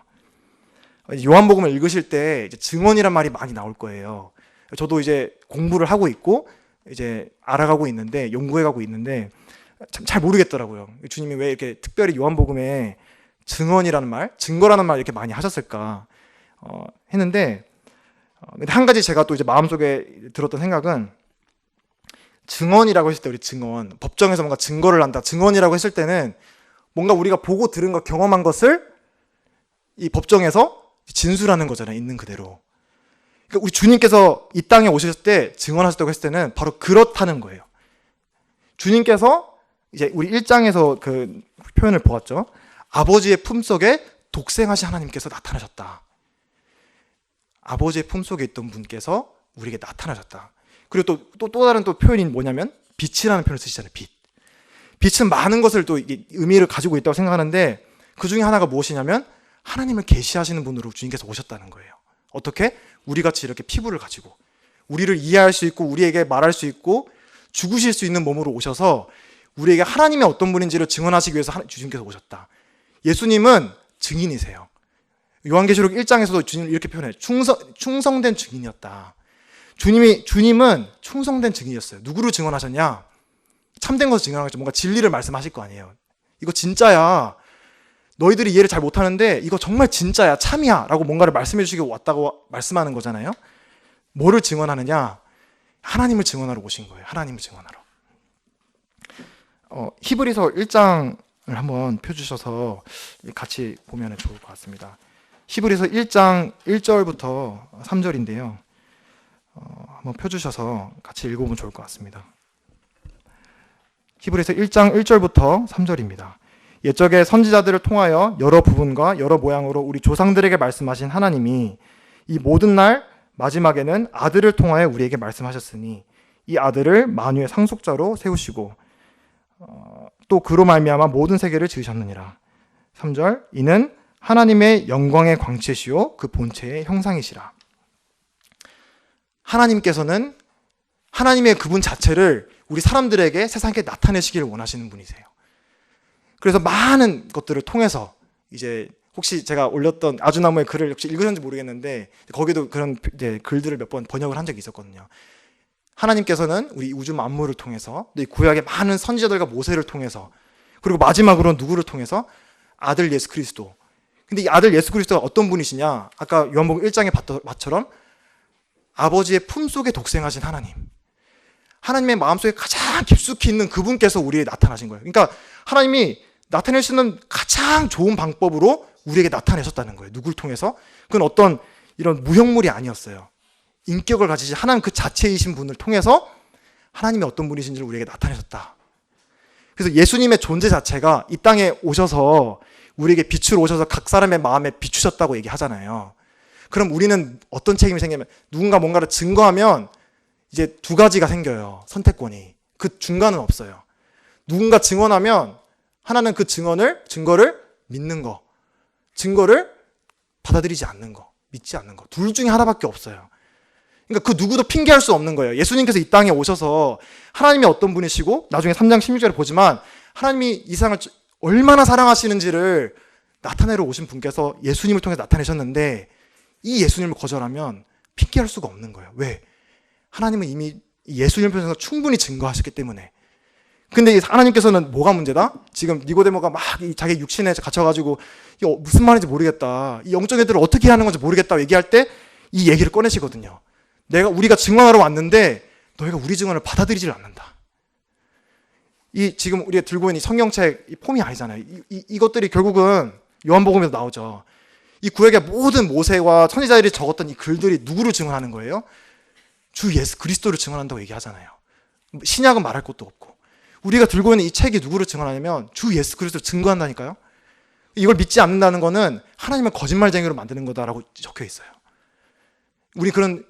Speaker 1: 요한복음을 읽으실 때 이제 증언이란 말이 많이 나올 거예요. 저도 이제 공부를 하고 있고 이제 알아가고 있는데, 연구해가고 있는데 참 잘 모르겠더라고요. 주님이 왜 이렇게 특별히 요한복음에 증언이라는 말, 증거라는 말 이렇게 많이 하셨을까 했는데, 근데 한 가지 제가 또 이제 마음속에 들었던 생각은, 증언이라고 했을 때 우리 증언, 법정에서 뭔가 증거를 한다, 증언이라고 했을 때는 뭔가 우리가 보고 들은 것, 경험한 것을 이 법정에서 진술하는 거잖아요. 있는 그대로. 그러니까 우리 주님께서 이 땅에 오셨을 때 증언하셨다고 했을 때는 바로 그렇다는 거예요. 주님께서 이제 우리 1장에서 그 표현을 보았죠. 아버지의 품속에 독생하신 하나님께서 나타나셨다. 아버지의 품속에 있던 분께서 우리에게 나타나셨다. 그리고 또 다른 또 표현이 뭐냐면 빛이라는 표현을 쓰시잖아요. 빛. 빛은 많은 것을 또 의미를 가지고 있다고 생각하는데 그 중에 하나가 무엇이냐면 하나님을 계시하시는 분으로 주님께서 오셨다는 거예요. 어떻게? 우리같이 이렇게 피부를 가지고 우리를 이해할 수 있고 우리에게 말할 수 있고 죽으실 수 있는 몸으로 오셔서 우리에게 하나님의 어떤 분인지를 증언하시기 위해서 주님께서 오셨다. 예수님은 증인이세요. 요한계시록 1장에서도 주님을 이렇게 표현해요. 충성된 증인이었다. 주님은 충성된 증인이었어요. 누구를 증언하셨냐? 참된 것을 증언하겠죠. 뭔가 진리를 말씀하실 거 아니에요. 이거 진짜야. 너희들이 이해를 잘 못하는데 이거 정말 진짜야, 참이야 라고 뭔가를 말씀해 주시기 왔다고 말씀하는 거잖아요. 뭐를 증언하느냐? 하나님을 증언하러 오신 거예요. 하나님을 증언하러. 히브리서 1장을 한번 펴주셔서 같이 보면 좋을 것 같습니다. 히브리서 1장 1절부터 3절인데요. 한번 펴주셔서 같이 읽어보면 좋을 것 같습니다. 히브리서 1장 1절부터 3절입니다. 옛적에 선지자들을 통하여 여러 부분과 여러 모양으로 우리 조상들에게 말씀하신 하나님이 이 모든 날 마지막에는 아들을 통하여 우리에게 말씀하셨으니 이 아들을 만유의 상속자로 세우시고 또 그로 말미암아 모든 세계를 지으셨느니라. 3절 이는 하나님의 영광의 광채시요 그 본체의 형상이시라. 하나님께서는 하나님의 그분 자체를 우리 사람들에게 세상에 나타내시기를 원하시는 분이세요. 그래서 많은 것들을 통해서 이제 혹시 제가 올렸던 아주나무의 글을 혹시 읽으셨는지 모르겠는데 거기도 그런 글들을 몇 번 번역을 한 적이 있었거든요. 하나님께서는 우리 우주 만물을 통해서 또 이 구약의 많은 선지자들과 모세를 통해서 그리고 마지막으로 누구를 통해서 아들 예수 그리스도. 근데 이 아들 예수 그리스도가 어떤 분이시냐? 아까 요한복음 1장에 봤던 것처럼 아버지의 품속에 독생하신 하나님. 하나님의 마음속에 가장 깊숙이 있는 그분께서 우리에게 나타나신 거예요. 그러니까 하나님이 나타낼 수 있는 가장 좋은 방법으로 우리에게 나타내셨다는 거예요. 누굴 통해서? 그건 어떤 이런 무형물이 아니었어요. 인격을 가지신 하나님 그 자체이신 분을 통해서 하나님이 어떤 분이신지를 우리에게 나타내셨다. 그래서 예수님의 존재 자체가 이 땅에 오셔서 우리에게 빛을 오셔서 각 사람의 마음에 비추셨다고 얘기하잖아요. 그럼 우리는 어떤 책임이 생기면 누군가 뭔가를 증거하면 이제 두 가지가 생겨요. 선택권이. 그 중간은 없어요. 누군가 증언하면 하나는 그 증거를 믿는 거, 증거를 받아들이지 않는 거, 믿지 않는 거. 둘 중에 하나밖에 없어요. 그러니까 그 누구도 핑계할 수 없는 거예요. 예수님께서 이 땅에 오셔서 하나님이 어떤 분이시고 나중에 3장 16절에 보지만 하나님이 이 세상을 얼마나 사랑하시는지를 나타내러 오신 분께서 예수님을 통해서 나타내셨는데 이 예수님을 거절하면 핑계할 수가 없는 거예요. 왜? 하나님은 이미 예수님을 통해서 충분히 증거하셨기 때문에. 근데 하나님께서는 뭐가 문제다? 지금 니고데모가 막 자기 육신에 갇혀가지고 이거 무슨 말인지 모르겠다. 이 영적 애들을 어떻게 하는 건지 모르겠다 얘기할 때 이 얘기를 꺼내시거든요. 우리가 증언하러 왔는데 너희가 우리 증언을 받아들이질 않는다. 이 지금 우리가 들고 있는 이 성경책 이 폼이 아니잖아요. 이것들이 결국은 요한복음에서 나오죠. 이 구약의 모든 모세와 선지자들이 적었던 이 글들이 누구를 증언하는 거예요? 주 예수 그리스도를 증언한다고 얘기하잖아요. 신약은 말할 것도 없고. 우리가 들고 있는 이 책이 누구를 증언하냐면 주 예수 그리스도를 증거한다니까요. 이걸 믿지 않는다는 거는 하나님을 거짓말쟁이로 만드는 거다라고 적혀 있어요. 우리 그런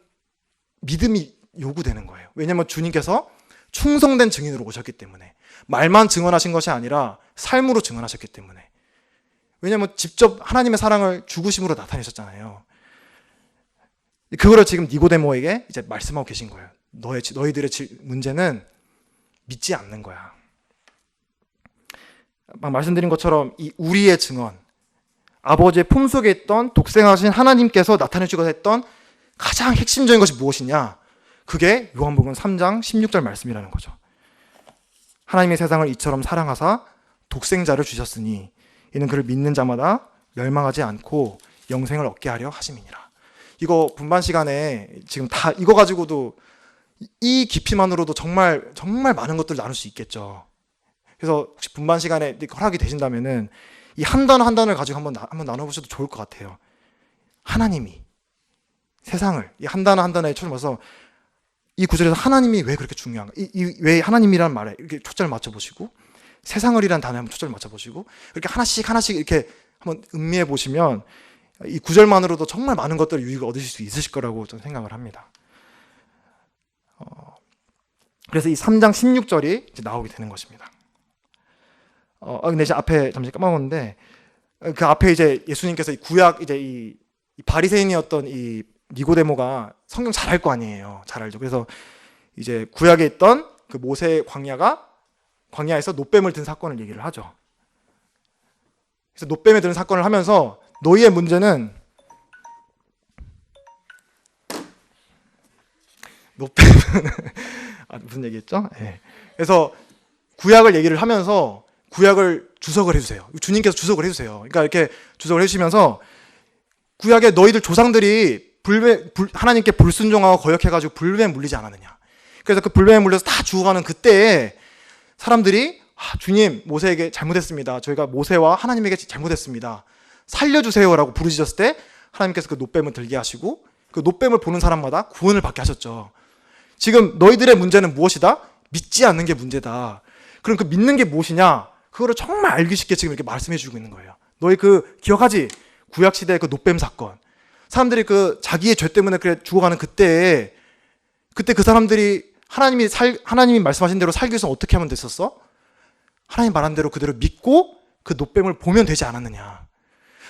Speaker 1: 믿음이 요구되는 거예요. 왜냐하면 주님께서 충성된 증인으로 오셨기 때문에. 말만 증언하신 것이 아니라 삶으로 증언하셨기 때문에. 왜냐하면 직접 하나님의 사랑을 죽으심으로 나타내셨잖아요. 그거를 지금 니고데모에게 이제 말씀하고 계신 거예요. 너희들의 문제는 믿지 않는 거야. 막 말씀드린 것처럼 이 우리의 증언, 아버지의 품속에 있던 독생하신 하나님께서 나타내주고자 했던 가장 핵심적인 것이 무엇이냐? 그게 요한복음 3장 16절 말씀이라는 거죠. 하나님의 세상을 이처럼 사랑하사 독생자를 주셨으니 이는 그를 믿는 자마다 멸망하지 않고 영생을 얻게 하려 하심이니라. 이거 분반 시간에 지금 다 이거 가지고도 이 깊이만으로도 정말 많은 것들을 나눌 수 있겠죠. 그래서 혹시 분반 시간에 허락이 되신다면은 이 한 단어 한 단어를 가지고 한번 나눠보셔도 좋을 것 같아요. 하나님이 세상을 이 한 단어 한 단어에 초점해서 이 구절에서 하나님이 왜 그렇게 중요한가? 왜 하나님이라는 말에 이렇게 초점을 맞춰보시고 세상을이라는 단어에 한번 초점을 맞춰보시고 이렇게 하나씩 이렇게 한번 음미해 보시면 이 구절만으로도 정말 많은 것들을 유익을 얻으실 수 있으실 거라고 저는 생각을 합니다. 그래서 이 3장 16절이 이제 나오게 되는 것입니다. 근데 이제 앞에 잠시 까먹었는데 그 앞에 이제 예수님께서 이 구약 이제 이 바리새인이었던 이 니고데모가 성경 잘 알 거 아니에요. 잘 알죠. 그래서 이제 구약에 있던 그 모세 광야에서 놋뱀을 든 사건을 얘기를 하죠. 그래서 놋뱀에 드는 사건을 하면서 너희의 문제는 놋뱀은 무슨 얘기했죠? 네. 그래서 구약을 얘기를 하면서 구약을 주석을 해주세요. 주님께서 주석을 해주세요. 그러니까 이렇게 주석을 해주시면서 구약에 너희들 조상들이 하나님께 불순종하고 거역해가지고 불뱀에 물리지 않았느냐. 그래서 그 불뱀에 물려서 다 죽어가는 그때에 사람들이 주님, 모세에게 잘못했습니다. 저희가 모세와 하나님에게 잘못했습니다. 살려주세요라고 부르짖었을 때 하나님께서 그 놋뱀을 들게 하시고 그 놋뱀을 보는 사람마다 구원을 받게 하셨죠. 지금 너희들의 문제는 무엇이다? 믿지 않는 게 문제다. 그럼 그 믿는 게 무엇이냐? 그거를 정말 알기 쉽게 지금 이렇게 말씀해 주고 있는 거예요. 너희 기억하지? 구약시대의 그 놋뱀 사건. 사람들이 자기의 죄 때문에 그래 죽어가는 그때 그 사람들이 하나님이 말씀하신 대로 살기 위해서 어떻게 하면 됐었어? 하나님 말한 대로 그대로 믿고 그 놋뱀을 보면 되지 않았느냐.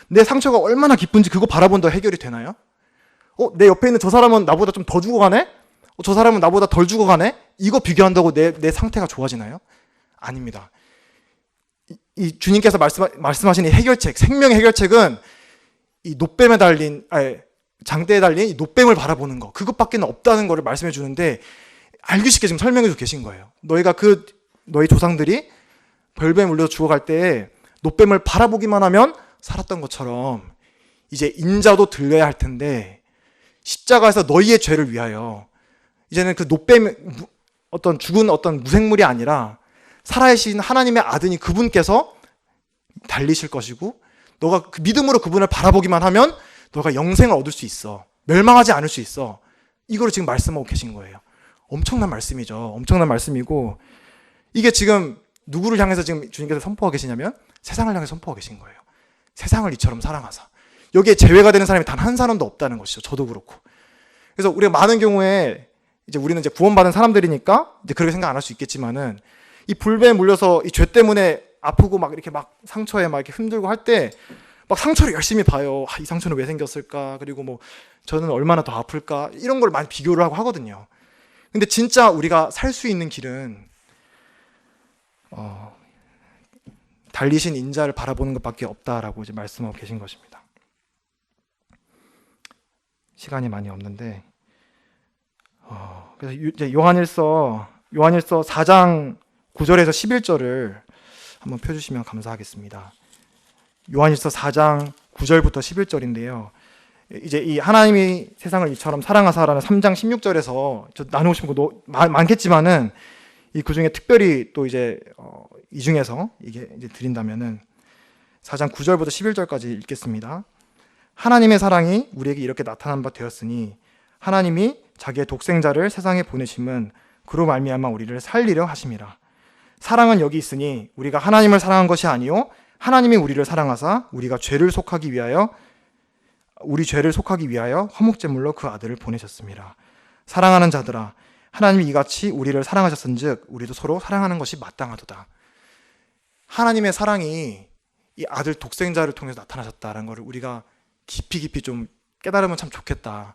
Speaker 1: 내 상처가 얼마나 깊은지 그거 바라본다 해결이 되나요? 내 옆에 있는 저 사람은 나보다 좀 더 죽어가네? 저 사람은 나보다 덜 죽어가네? 이거 비교한다고 내 상태가 좋아지나요? 아닙니다. 이 주님께서 말씀하신 이 해결책, 생명의 해결책은 이 놋뱀에 달린, 장대에 달린 이 놋뱀을 바라보는 거, 그것밖에 없다는 것을 말씀해 주는데, 알기 쉽게 지금 설명해 주고 계신 거예요. 너희 조상들이 별뱀에 물려서 죽어갈 때 놋뱀을 바라보기만 하면 살았던 것처럼 이제 인자도 들려야 할 텐데, 십자가에서 너희의 죄를 위하여 이제는 그 놋뱀, 죽은 어떤 무생물이 아니라 살아계신 하나님의 아드니 그분께서 달리실 것이고, 너가 그 믿음으로 그분을 바라보기만 하면 너가 영생을 얻을 수 있어. 멸망하지 않을 수 있어. 이거를 지금 말씀하고 계신 거예요. 엄청난 말씀이죠. 엄청난 말씀이고, 이게 지금 누구를 향해서 지금 주님께서 선포하고 계시냐면 세상을 향해서 선포하고 계신 거예요. 세상을 이처럼 사랑하사. 여기에 제외가 되는 사람이 단 한 사람도 없다는 것이죠. 저도 그렇고. 그래서 우리가 많은 경우에 이제 우리는 이제 구원받은 사람들이니까 이제 그렇게 생각 안 할 수 있겠지만은, 이 불뱀에 물려서 이 죄 때문에 아프고 막 이렇게 막 상처에 막 이렇게 힘들고 할 때 막 상처를 열심히 봐요. 이 상처는 왜 생겼을까? 그리고 뭐 저는 얼마나 더 아플까? 이런 걸 많이 비교를 하고 하거든요. 근데 진짜 우리가 살 수 있는 길은 달리신 인자를 바라보는 것밖에 없다라고 이제 말씀하고 계신 것입니다. 시간이 많이 없는데, 그래서 이제 요한일서 4장 9절에서 11절을 한번 펴주시면 감사하겠습니다. 요한일서 4장 9절부터 11절인데요. 이제 이 하나님이 세상을 이처럼 사랑하사라는 3장 16절에서 저 나누고 싶은 거 많겠지만은, 그 중에 특별히 또 이제 이 중에서 이게 이제 드린다면은 4장 9절부터 11절까지 읽겠습니다. 하나님의 사랑이 우리에게 이렇게 나타난 바 되었으니 하나님이 자기의 독생자를 세상에 보내심은 그로 말미암아 우리를 살리려 하심이라. 사랑은 여기 있으니 우리가 하나님을 사랑한 것이 아니요 하나님이 우리를 사랑하사 우리 죄를 속하기 위하여 화목제물로 그 아들을 보내셨습니다. 사랑하는 자들아, 하나님이 이같이 우리를 사랑하셨은즉 우리도 서로 사랑하는 것이 마땅하도다. 하나님의 사랑이 이 아들 독생자를 통해서 나타나셨다는 것을 우리가 깊이 좀 깨달으면 참 좋겠다.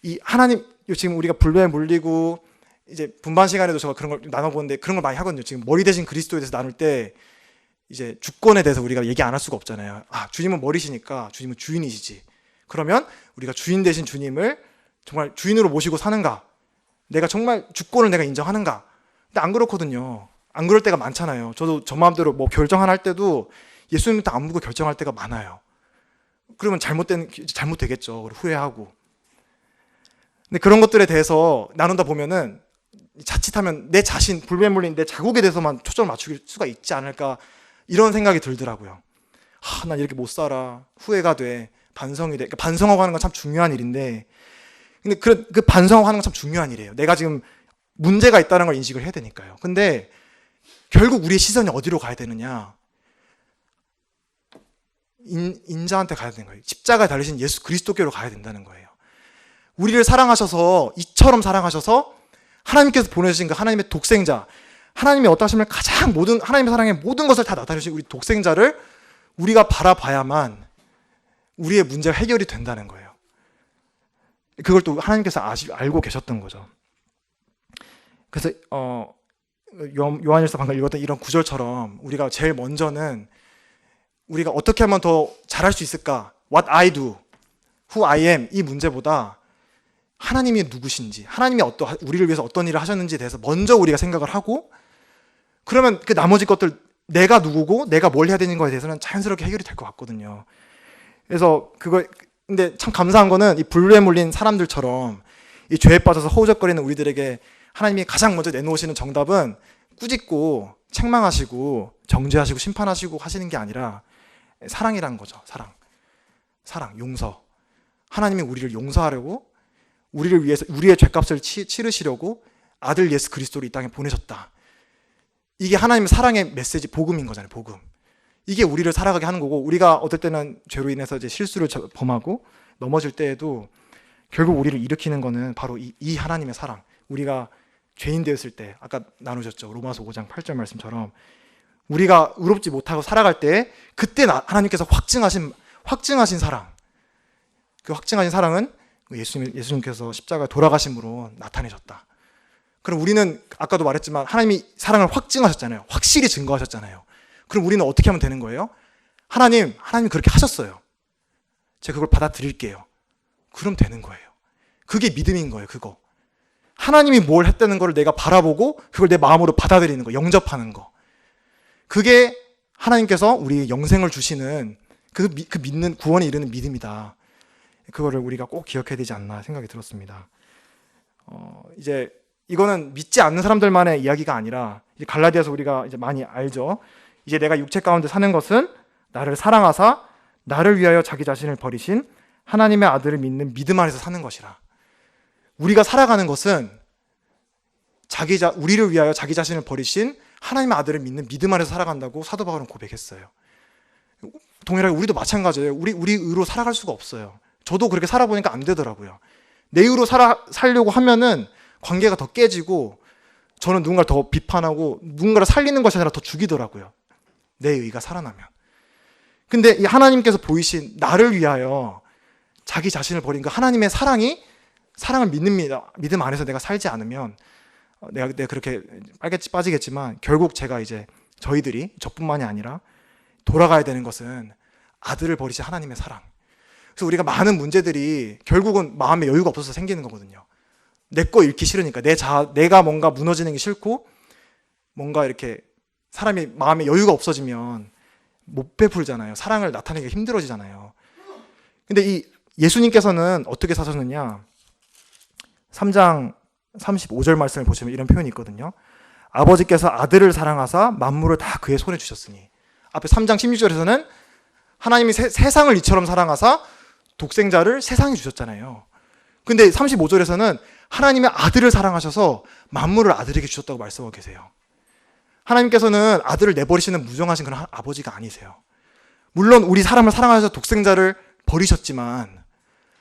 Speaker 1: 이 하나님, 지금 우리가 불뱀에 물리고 이제 분반 시간에도 제가 그런 걸 나눠보는데 그런 걸 많이 하거든요. 지금 머리 대신 그리스도에 대해서 나눌 때 이제 주권에 대해서 우리가 얘기 안 할 수가 없잖아요. 주님은 머리시니까 주님은 주인이시지. 그러면 우리가 주인 대신 주님을 정말 주인으로 모시고 사는가? 내가 정말 주권을 내가 인정하는가? 근데 안 그렇거든요. 안 그럴 때가 많잖아요. 저도 저 마음대로 뭐 결정 하나 할 때도 예수님한테 안 묻고 결정할 때가 많아요. 그러면 잘못되겠죠. 후회하고. 근데 그런 것들에 대해서 나눈다 보면은 자칫하면 내 자신, 불뱀에 물린 내 자국에 대해서만 초점을 맞출 수가 있지 않을까, 이런 생각이 들더라고요. 난 이렇게 못 살아. 후회가 돼. 반성이 돼. 그러니까 반성하고 하는 건 참 중요한 일인데, 근데 그 반성하고 하는 건 참 중요한 일이에요. 내가 지금 문제가 있다는 걸 인식을 해야 되니까요. 근데 결국 우리의 시선이 어디로 가야 되느냐? 인자한테 가야 되는 거예요. 십자가에 달리신 예수 그리스도께로 가야 된다는 거예요. 우리를 사랑하셔서, 이처럼 사랑하셔서 하나님께서 보내주신 그 하나님의 독생자, 하나님의 어떠하심을 가장 하나님의 사랑의 모든 것을 다 나타내신 우리 독생자를 우리가 바라봐야만 우리의 문제가 해결이 된다는 거예요. 그걸 또 하나님께서 알고 계셨던 거죠. 그래서 요한일서 방금 읽었던 이런 구절처럼 우리가 제일 먼저는 우리가 어떻게 하면 더 잘할 수 있을까? What I do, who I am, 이 문제보다 하나님이 누구신지, 하나님이 우리를 위해서 어떤 일을 하셨는지에 대해서 먼저 우리가 생각을 하고, 그러면 그 나머지 것들 내가 누구고 내가 뭘 해야 되는 거에 대해서는 자연스럽게 해결이 될 것 같거든요. 그래서 근데 참 감사한 거는 이 불륜에 몰린 사람들처럼 이 죄에 빠져서 허우적거리는 우리들에게 하나님이 가장 먼저 내놓으시는 정답은 꾸짖고 책망하시고 정죄하시고 심판하시고 하시는 게 아니라 사랑이라는 거죠. 사랑, 용서. 하나님이 우리를 용서하려고 우리를 위해서 우리의 죄값을 치르시려고 아들 예수 그리스도를 이 땅에 보내셨다. 이게 하나님의 사랑의 메시지, 복음인 거잖아요. 복음. 이게 우리를 살아가게 하는 거고, 우리가 어떨 때는 죄로 인해서 이제 실수를 범하고 넘어질 때에도 결국 우리를 일으키는 거는 바로 이 하나님의 사랑. 우리가 죄인 되었을 때, 아까 나누셨죠. 로마서 5장 8절 말씀처럼 우리가 의롭지 못하고 살아갈 때 그때 하나님께서 확증하신 사랑. 그 확증하신 사랑은 예수님께서 십자가에 돌아가심으로 나타내셨다. 그럼 우리는 아까도 말했지만 하나님이 사랑을 확증하셨잖아요. 확실히 증거하셨잖아요. 그럼 우리는 어떻게 하면 되는 거예요? 하나님 그렇게 하셨어요. 제가 그걸 받아들일게요. 그럼 되는 거예요. 그게 믿음인 거예요. 그거. 하나님이 뭘 했다는 걸 내가 바라보고 그걸 내 마음으로 받아들이는 거, 영접하는 거. 그게 하나님께서 우리 영생을 주시는 그 믿는 구원에 이르는 믿음이다. 그거를 우리가 꼭 기억해야 되지 않나 생각이 들었습니다. 이제 이거는 믿지 않는 사람들만의 이야기가 아니라 이제 갈라디아서 우리가 이제 많이 알죠. 이제 내가 육체 가운데 사는 것은 나를 사랑하사 나를 위하여 자기 자신을 버리신 하나님의 아들을 믿는 믿음 안에서 사는 것이라. 우리가 살아가는 것은 우리를 위하여 자기 자신을 버리신 하나님의 아들을 믿는 믿음 안에서 살아간다고 사도 바울은 고백했어요. 동일하게 우리도 마찬가지예요. 우리 의로 살아갈 수가 없어요. 저도 그렇게 살아보니까 안 되더라고요. 내 의로 살려고 하면은 관계가 더 깨지고 저는 누군가를 더 비판하고 누군가를 살리는 것이 아니라 더 죽이더라고요. 내 의가 살아나면. 근데 이 하나님께서 보이신 나를 위하여 자기 자신을 버린 그 하나님의 사랑을 믿음 안에서 내가 살지 않으면 내가 그렇게 빠지겠지만 결국 제가 이제 저뿐만이 아니라 돌아가야 되는 것은 아들을 버리신 하나님의 사랑. 그래서 우리가 많은 문제들이 결국은 마음에 여유가 없어서 생기는 거거든요. 내 거 잃기 싫으니까 내가 뭔가 무너지는 게 싫고 뭔가 이렇게 사람이 마음에 여유가 없어지면 못 베풀잖아요. 사랑을 나타내기가 힘들어지잖아요. 근데 이 예수님께서는 어떻게 사셨느냐? 3장 35절 말씀을 보시면 이런 표현이 있거든요. 아버지께서 아들을 사랑하사 만물을 다 그의 손에 주셨으니. 앞에 3장 16절에서는 하나님이 세상을 이처럼 사랑하사 독생자를 세상에 주셨잖아요. 근데 35절에서는 하나님의 아들을 사랑하셔서 만물을 아들에게 주셨다고 말씀하고 계세요. 하나님께서는 아들을 내버리시는 무정하신 그런 아버지가 아니세요. 물론 우리 사람을 사랑하셔서 독생자를 버리셨지만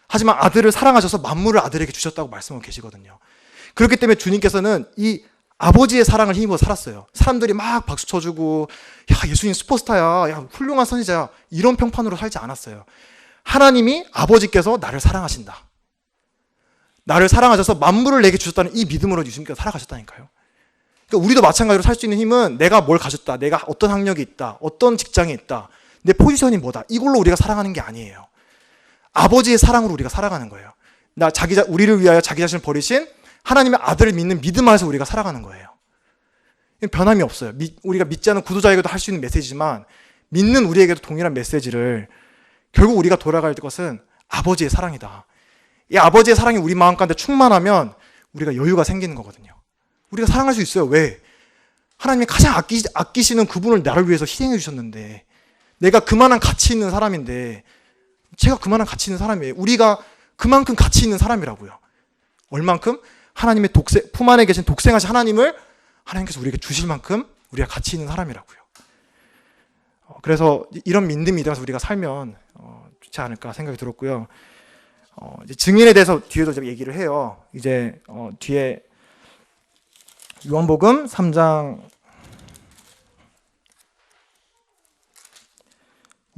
Speaker 1: 하지만 아들을 사랑하셔서 만물을 아들에게 주셨다고 말씀하고 계시거든요. 그렇기 때문에 주님께서는 이 아버지의 사랑을 힘입어 살았어요. 사람들이 막 박수 쳐주고 야 예수님 슈퍼스타야, 야 훌륭한 선지자야 이런 평판으로 살지 않았어요. 하나님이 아버지께서 나를 사랑하신다. 나를 사랑하셔서 만물을 내게 주셨다는 이 믿음으로 예수님께서 살아가셨다니까요. 그러니까 우리도 마찬가지로 살 수 있는 힘은 내가 뭘 가졌다, 내가 어떤 학력이 있다, 어떤 직장에 있다, 내 포지션이 뭐다 이걸로 우리가 살아가는 게 아니에요. 아버지의 사랑으로 우리가 살아가는 거예요. 우리를 위하여 자기 자신을 버리신 하나님의 아들을 믿는 믿음 안에서 우리가 살아가는 거예요. 변함이 없어요. 우리가 믿지 않는 구도자에게도 할 수 있는 메시지만 믿는 우리에게도 동일한 메시지를 결국 우리가 돌아갈 것은 아버지의 사랑이다. 이 아버지의 사랑이 우리 마음 가운데 충만하면 우리가 여유가 생기는 거거든요. 우리가 사랑할 수 있어요. 왜? 하나님이 가장 아끼시는 그분을 나를 위해서 희생해 주셨는데 내가 그만한 가치 있는 사람인데 제가 그만한 가치 있는 사람이에요. 우리가 그만큼 가치 있는 사람이라고요. 얼만큼? 하나님의 품 안에 계신 독생하신 하나님을 하나님께서 우리에게 주실 만큼 우리가 가치 있는 사람이라고요. 그래서 이런 믿음이 들어서 우리가 살면 좋지 않을까 생각이 들었고요. 이제 증인에 대해서 뒤에도 좀 얘기를 해요. 이제 뒤에 요한복음 3장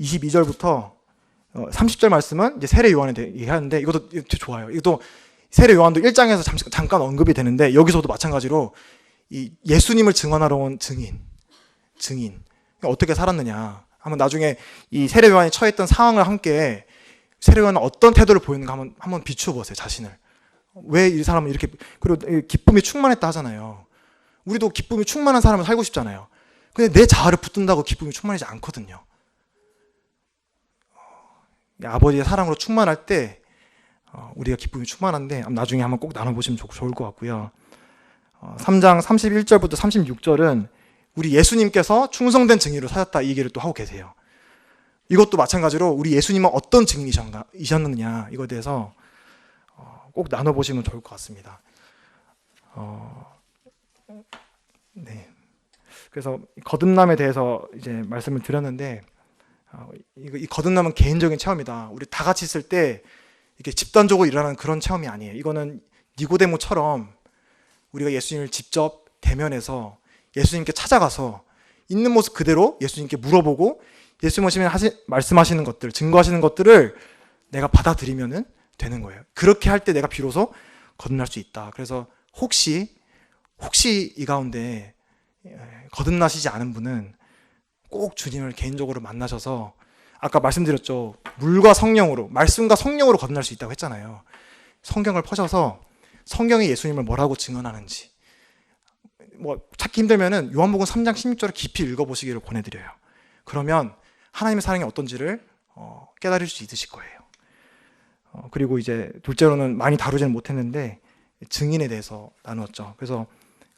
Speaker 1: 22절부터 30절 말씀은 이제 세례 요한에 대해 얘기하는데 이것도 좋아요. 이것도 세례 요한도 1장에서 잠깐 언급이 되는데 여기서도 마찬가지로 이 예수님을 증언하러 온 증인 어떻게 살았느냐 한번 나중에 이 세례 요한이 처했던 상황을 함께 세례 요한은 어떤 태도를 보였는가 한번 비추어 보세요. 자신을 왜 이 사람은 이렇게 그리고 기쁨이 충만했다 하잖아요. 우리도 기쁨이 충만한 사람을 살고 싶잖아요. 근데 내 자아를 붙든다고 기쁨이 충만하지 않거든요. 아버지의 사랑으로 충만할 때 우리가 기쁨이 충만한데 나중에 한번 꼭 나눠보시면 좋을 것 같고요. 3장 31절부터 36절은 우리 예수님께서 충성된 증인으로 사셨다 이 얘기를 또 하고 계세요. 이것도 마찬가지로 우리 예수님은 어떤 증인이셨느냐 이거에 대해서 꼭 나눠보시면 좋을 것 같습니다. 네. 그래서 거듭남에 대해서 이제 말씀을 드렸는데 이 거듭남은 개인적인 체험이다. 우리 다 같이 있을 때 이게 집단적으로 일어나는 그런 체험이 아니에요. 이거는 니고데모처럼 우리가 예수님을 직접 대면해서 예수님께 찾아가서 있는 모습 그대로 예수님께 물어보고 예수님이 말씀하시는 것들, 증거하시는 것들을 내가 받아들이면 되는 거예요. 그렇게 할 때 내가 비로소 거듭날 수 있다. 그래서 혹시 이 가운데 거듭나시지 않은 분은 꼭 주님을 개인적으로 만나셔서 아까 말씀드렸죠. 물과 성령으로, 말씀과 성령으로 거듭날 수 있다고 했잖아요. 성경을 펴셔서 성경이 예수님을 뭐라고 증언하는지 찾기 힘들면은 요한복음 3장 16절을 깊이 읽어보시기를 권해드려요. 그러면 하나님의 사랑이 어떤지를 깨달을 수 있으실 거예요. 그리고 이제 둘째로는 많이 다루지는 못했는데 증인에 대해서 나누었죠. 그래서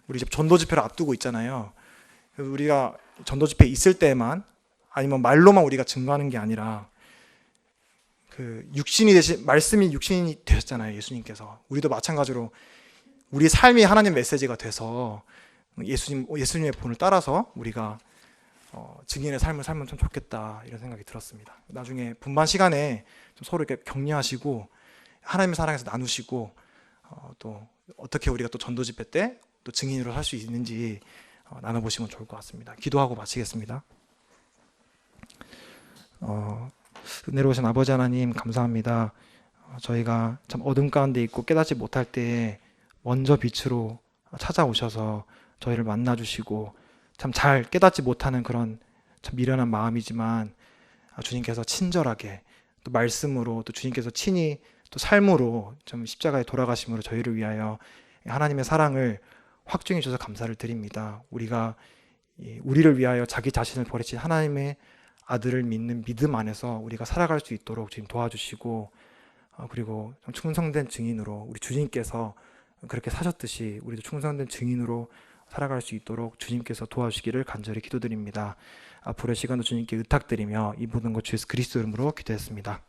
Speaker 1: 우리 이제 전도 집회를 앞두고 있잖아요. 그래서 우리가 전도 집회 있을 때만 아니면 말로만 우리가 증거하는 게 아니라 그 말씀이 육신이 되셨잖아요. 예수님께서. 우리도 마찬가지로 우리 삶이 하나님 메시지가 돼서 예수님의 본을 따라서 우리가 증인의 삶을 살면 참 좋겠다 이런 생각이 들었습니다. 나중에 분반 시간에 좀 서로 이렇게 격려하시고 하나님의 사랑에서 나누시고 또 어떻게 우리가 또 전도 집회 때 또 증인으로 살 수 있는지 나눠보시면 좋을 것 같습니다. 기도하고 마치겠습니다. 은혜로 오신 아버지 하나님 감사합니다. 저희가 참 어둠 가운데 있고 깨닫지 못할 때 먼저 빛으로 찾아오셔서 저희를 만나주시고 참 잘 깨닫지 못하는 그런 참 미련한 마음이지만 주님께서 친절하게 또 말씀으로 또 주님께서 친히 또 삶으로 좀 십자가에 돌아가심으로 저희를 위하여 하나님의 사랑을 확증해 주셔서 감사를 드립니다. 우리를 위하여 자기 자신을 버리신 하나님의 아들을 믿는 믿음 안에서 우리가 살아갈 수 있도록 지금 도와주시고 그리고 충성된 증인으로 우리 주님께서 그렇게 사셨듯이 우리도 충성된 증인으로 살아갈 수 있도록 주님께서 도와주시기를 간절히 기도드립니다. 앞으로의 시간도 주님께 의탁드리며 이 모든 것 주 예수 그리스도 이름으로 기도했습니다.